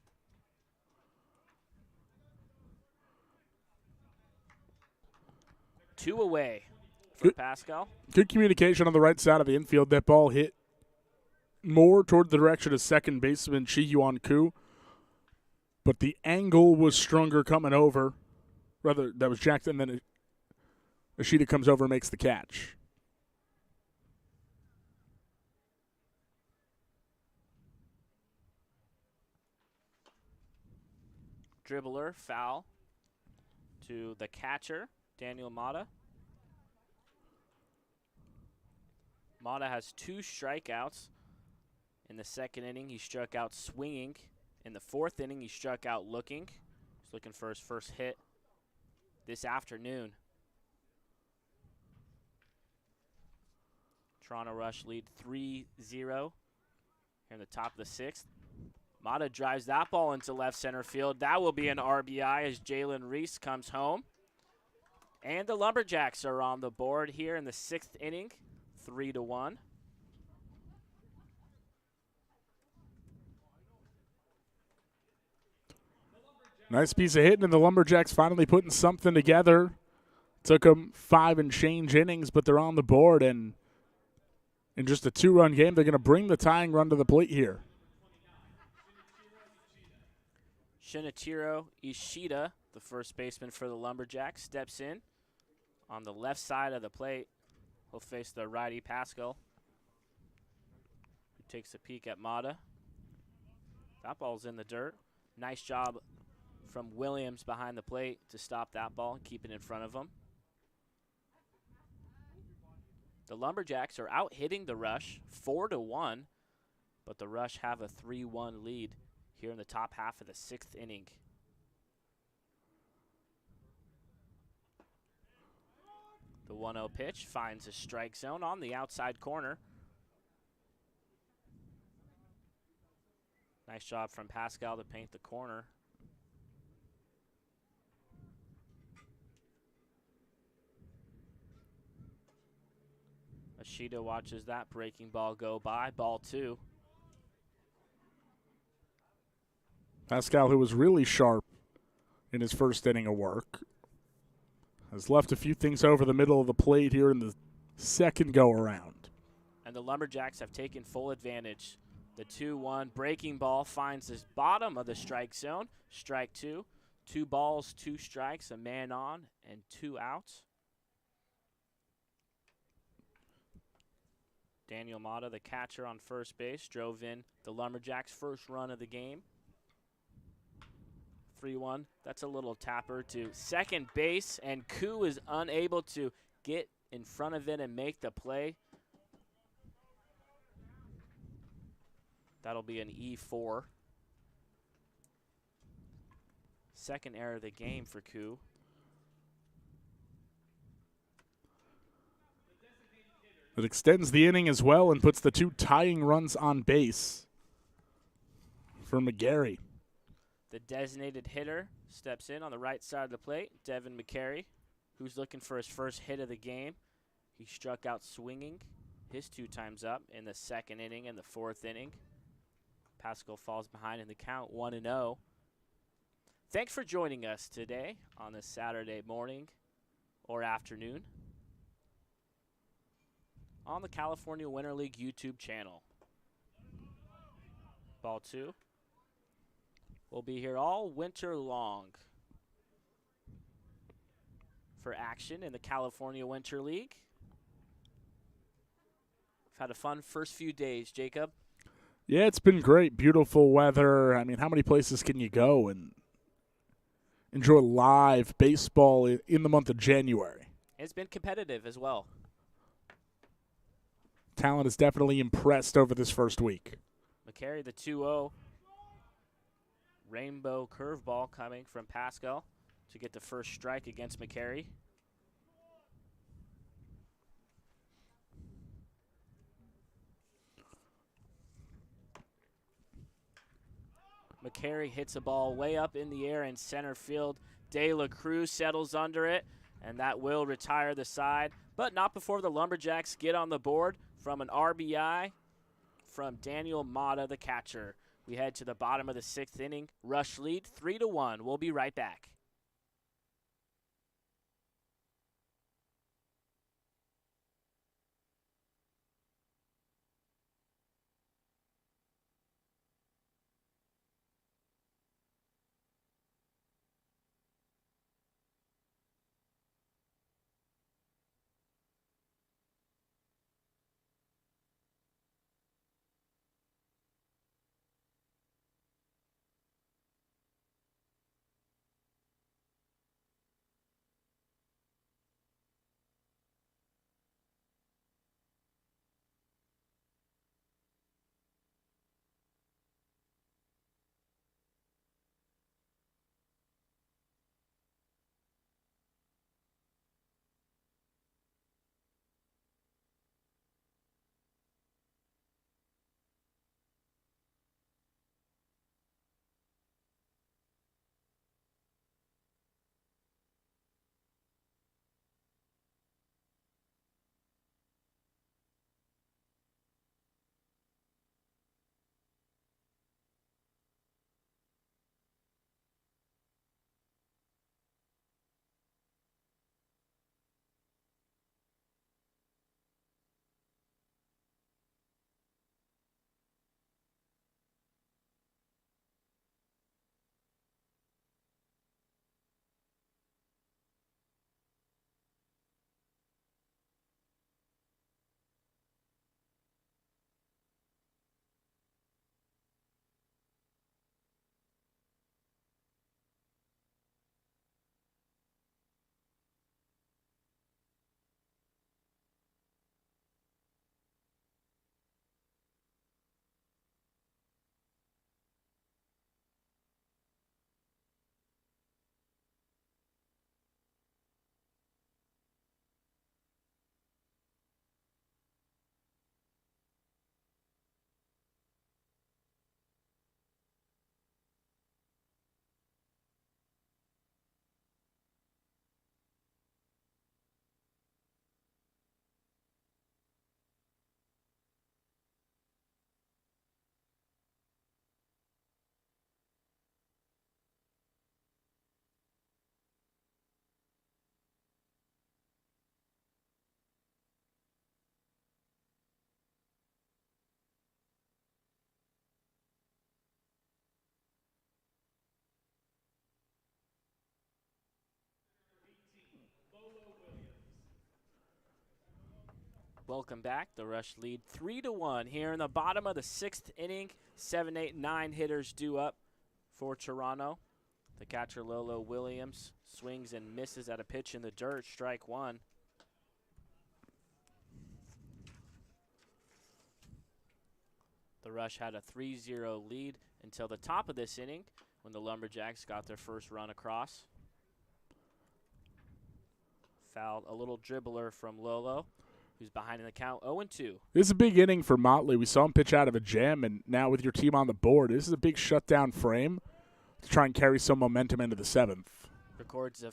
Two away for Pascal. Good communication on the right side of the infield. That ball hit more toward the direction of second baseman Chi Yuan Koo, but the angle was stronger coming over. Rather, that was Jackson, then Ishida comes over and makes the catch. Dribbler, foul to the catcher, Daniel Mata. Mata has 2 strikeouts in the 2nd inning. He struck out swinging. In the 4th inning, he struck out looking. He's looking for his first hit this afternoon. Toronto Rush lead 3-0 here in the top of the 6th. Mata drives that ball into left center field. That will be an RBI as Jalen Reese comes home. And the Lumberjacks are on the board here in the 6th inning, 3-1. Nice piece of hitting, and the Lumberjacks finally putting something together. Took them 5 and change innings, but they're on the board, and in just a 2-run game, they're going to bring the tying run to the plate here. Shinichiro Ishida, the first baseman for the Lumberjacks, steps in on the left side of the plate. He'll face the righty Pascal, who takes a peek at Mata. That ball's in the dirt. Nice job from Williams behind the plate to stop that ball and keep it in front of him. The Lumberjacks are out hitting the Rush 4-1, but the Rush have a 3-1 lead here in the top half of the 6th inning. The 1-0 pitch finds a strike zone on the outside corner. Nice job from Pascal to paint the corner. Ashita watches that breaking ball go by. Ball 2. Pascal, who was really sharp in his first inning of work, has left a few things over the middle of the plate here in the second go-around. And the Lumberjacks have taken full advantage. The 2-1 breaking ball finds the bottom of the strike zone. Strike 2. 2 balls, 2 strikes, a man on, and 2 outs. Daniel Mata, the catcher on first base, drove in the Lumberjacks' first run of the game. 3-1. That's a little tapper to second base, and Koo is unable to get in front of it and make the play. That'll be an E4. Second error of the game for Koo. It extends the inning as well and puts the 2 tying runs on base for McGarry. The designated hitter steps in on the right side of the plate, Devin McCary, who's looking for his first hit of the game. He struck out swinging his 2 times up in the 2nd inning and the 4th inning. Pascal falls behind in the count, 1-0. Thanks for joining us today on this Saturday morning or afternoon on the California Winter League YouTube channel. Ball 2. We'll be here all winter long for action in the California Winter League. We've had a fun first few days, Jacob. Yeah, it's been great. Beautiful weather. I mean, how many places can you go and enjoy live baseball in the month of January? It's been competitive as well. Talent is definitely impressed over this first week. McCary, the 2-0. Rainbow curveball coming from Pascal to get the first strike against McCary. McCary hits a ball way up in the air in center field. De La Cruz settles under it, and that will retire the side, but not before the Lumberjacks get on the board from an RBI from Daniel Mata, the catcher. We head to the bottom of the 6th inning. Rush lead 3-1. We'll be right back. Welcome back. The Rush lead 3-1 here in the bottom of the 6th inning. 7, 8, 9 hitters due up for Toronto. The catcher Lolo Williams swings and misses at a pitch in the dirt. Strike one. The Rush had a 3-0 lead until the top of this inning when the Lumberjacks got their first run across. Fouled a little dribbler from Lolo, who's behind in the count 0-2. This is a big inning for Motley. We saw him pitch out of a jam, and now with your team on the board, this is a big shutdown frame to try and carry some momentum into the 7th. Records a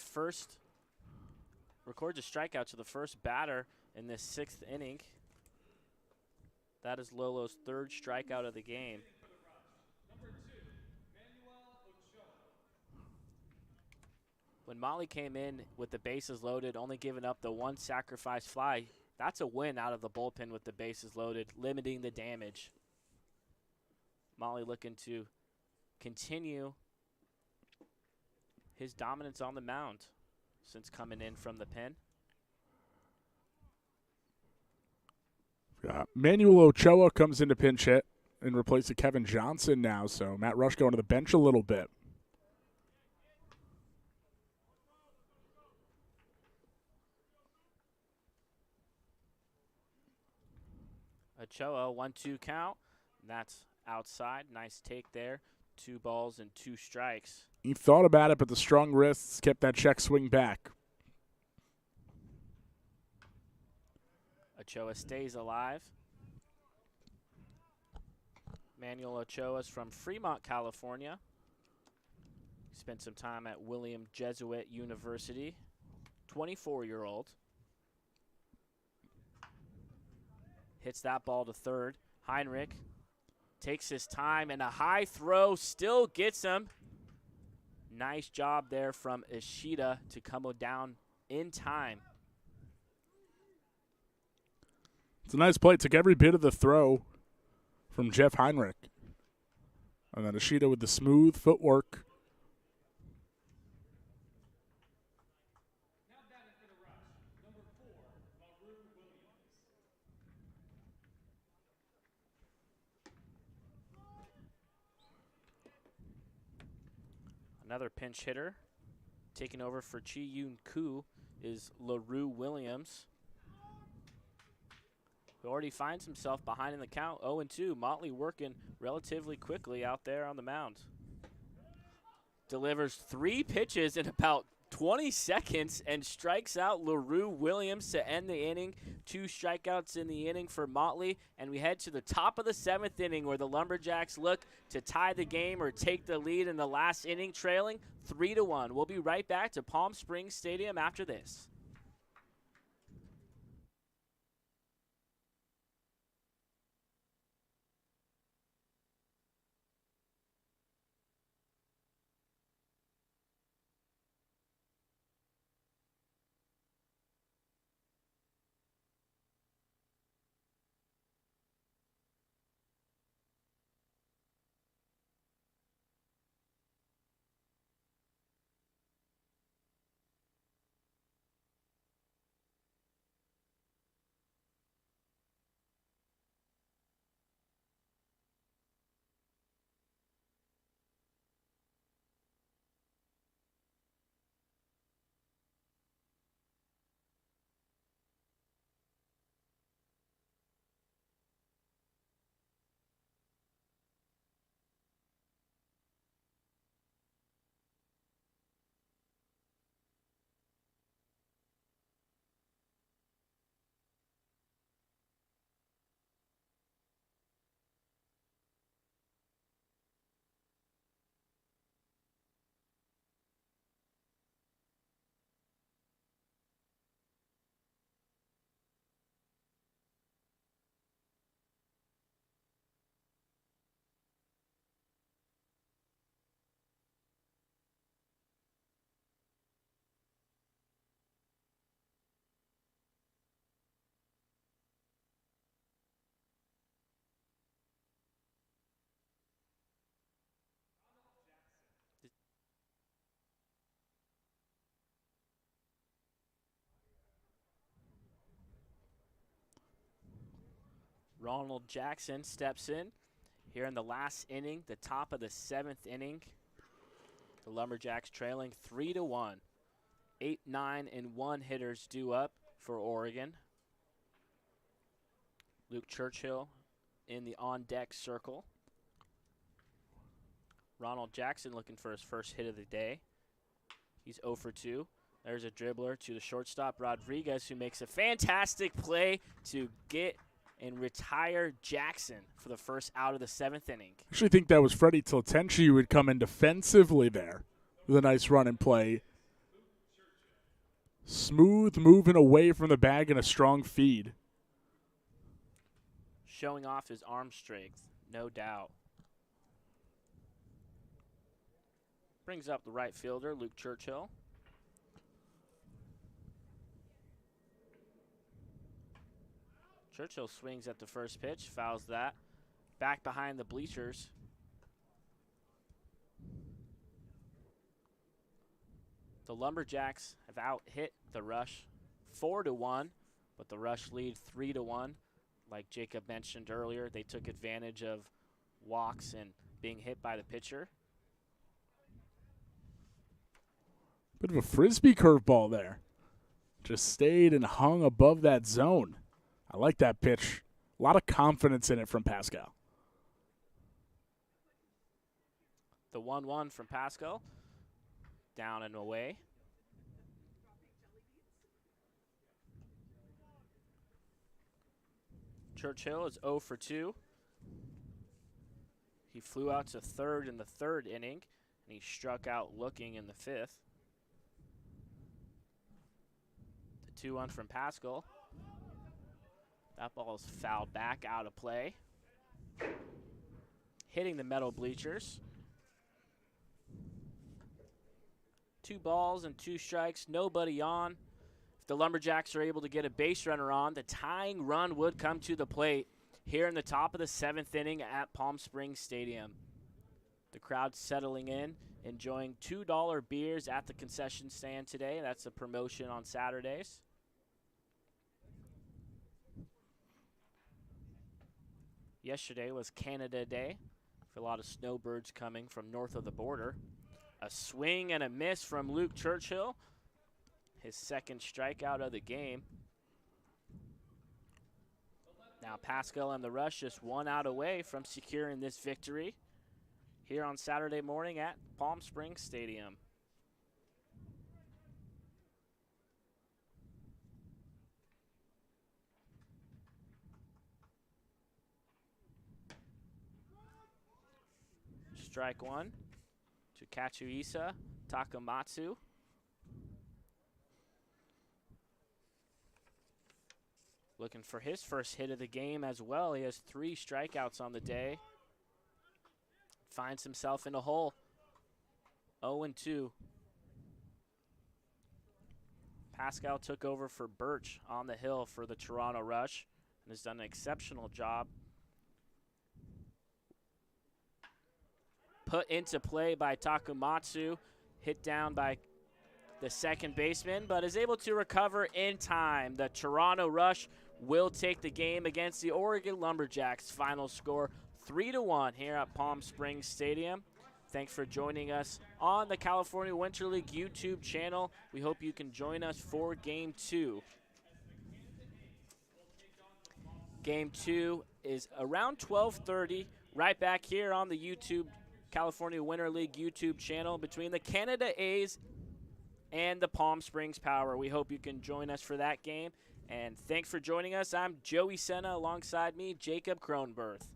strikeout to the first batter in this 6th inning. That is Lolo's 3rd strikeout of the game. When Motley came in with the bases loaded, only giving up the 1 sacrifice fly, that's a win out of the bullpen with the bases loaded, limiting the damage. Motley looking to continue his dominance on the mound since coming in from the pen. Manuel Ochoa comes into pinch hit and replaces Kevin Johnson now, so Matt Rush going to the bench a little bit. Ochoa, 1-2 count. That's outside. Nice take there. 2 balls and 2 strikes. He thought about it, but the strong wrists kept that check swing back. Ochoa stays alive. Manuel Ochoa's from Fremont, California. Spent some time at William Jesuit University. 24-year-old. Hits that ball to third. Heinrich takes his time, and a high throw still gets him. Nice job there from Ishida to come down in time. It's a nice play. Took every bit of the throw from Jeff Heinrich. And then Ishida with the smooth footwork. Another pinch hitter taking over for Chi Yoon Koo is LaRue Williams, who already finds himself behind in the count 0-2. Motley working relatively quickly out there on the mound. Delivers 3 pitches in about 20 seconds and strikes out LaRue Williams to end the inning. 2 strikeouts in the inning for Motley, and we head to the top of the 7th inning where the Lumberjacks look to tie the game or take the lead in the last inning, trailing 3-1. We'll be right back to Palm Springs Stadium after this. Ronald Jackson steps in here in the last inning, the top of the 7th inning. The Lumberjacks trailing 3-1. 8, 9, and 1 hitters due up for Oregon. Luke Churchill in the on-deck circle. Ronald Jackson looking for his first hit of the day. He's 0 for 2. There's a dribbler to the shortstop, Rodriguez, who makes a fantastic play to get and retire Jackson for the first out of the 7th inning. I actually think that was Freddie Tiltenchi who would come in defensively there with a nice run and play. Smooth moving away from the bag and a strong feed. Showing off his arm strength, no doubt. Brings up the right fielder, Luke Churchill. Churchill swings at the first pitch, fouls that. Back behind the bleachers. The Lumberjacks have out-hit the Rush 4-1, but the Rush lead 3-1. Like Jacob mentioned earlier, they took advantage of walks and being hit by the pitcher. Bit of a frisbee curveball there. Just stayed and hung above that zone. I like that pitch. A lot of confidence in it from Pascal. The 1-1 from Pascal. Down and away. Churchill is 0 for 2. He flew out to third in the 3rd inning, and he struck out looking in the 5th. The 2-1 from Pascal. That ball is fouled back out of play. Hitting the metal bleachers. 2 balls and 2 strikes, nobody on. If the Lumberjacks are able to get a base runner on, the tying run would come to the plate here in the top of the 7th inning at Palm Springs Stadium. The crowd settling in, enjoying $2 beers at the concession stand today. That's a promotion on Saturdays. Yesterday was Canada Day, for a lot of snowbirds coming from north of the border. A swing and a miss from Luke Churchill. His 2nd strikeout of the game. Now Pascal and the Rush just 1 out away from securing this victory here on Saturday morning at Palm Springs Stadium. Strike 1 to Katsuhisa Takamatsu. Looking for his first hit of the game as well. He has 3 strikeouts on the day. Finds himself in a hole. 0-2. Pascal took over for Birch on the hill for the Toronto Rush and has done an exceptional job. Put into play by Takamatsu, hit down by the second baseman, but is able to recover in time. The Toronto Rush will take the game against the Oregon Lumberjacks. Final score 3-1 here at Palm Springs Stadium. Thanks for joining us on the California Winter League YouTube channel. We hope you can join us for Game 2. Game 2 is around 12:30, right back here on the YouTube California Winter League YouTube channel between the Canada A's and the Palm Springs Power. We hope you can join us for that game. And thanks for joining us. I'm Joey Senna, alongside me, Jacob Kronberth.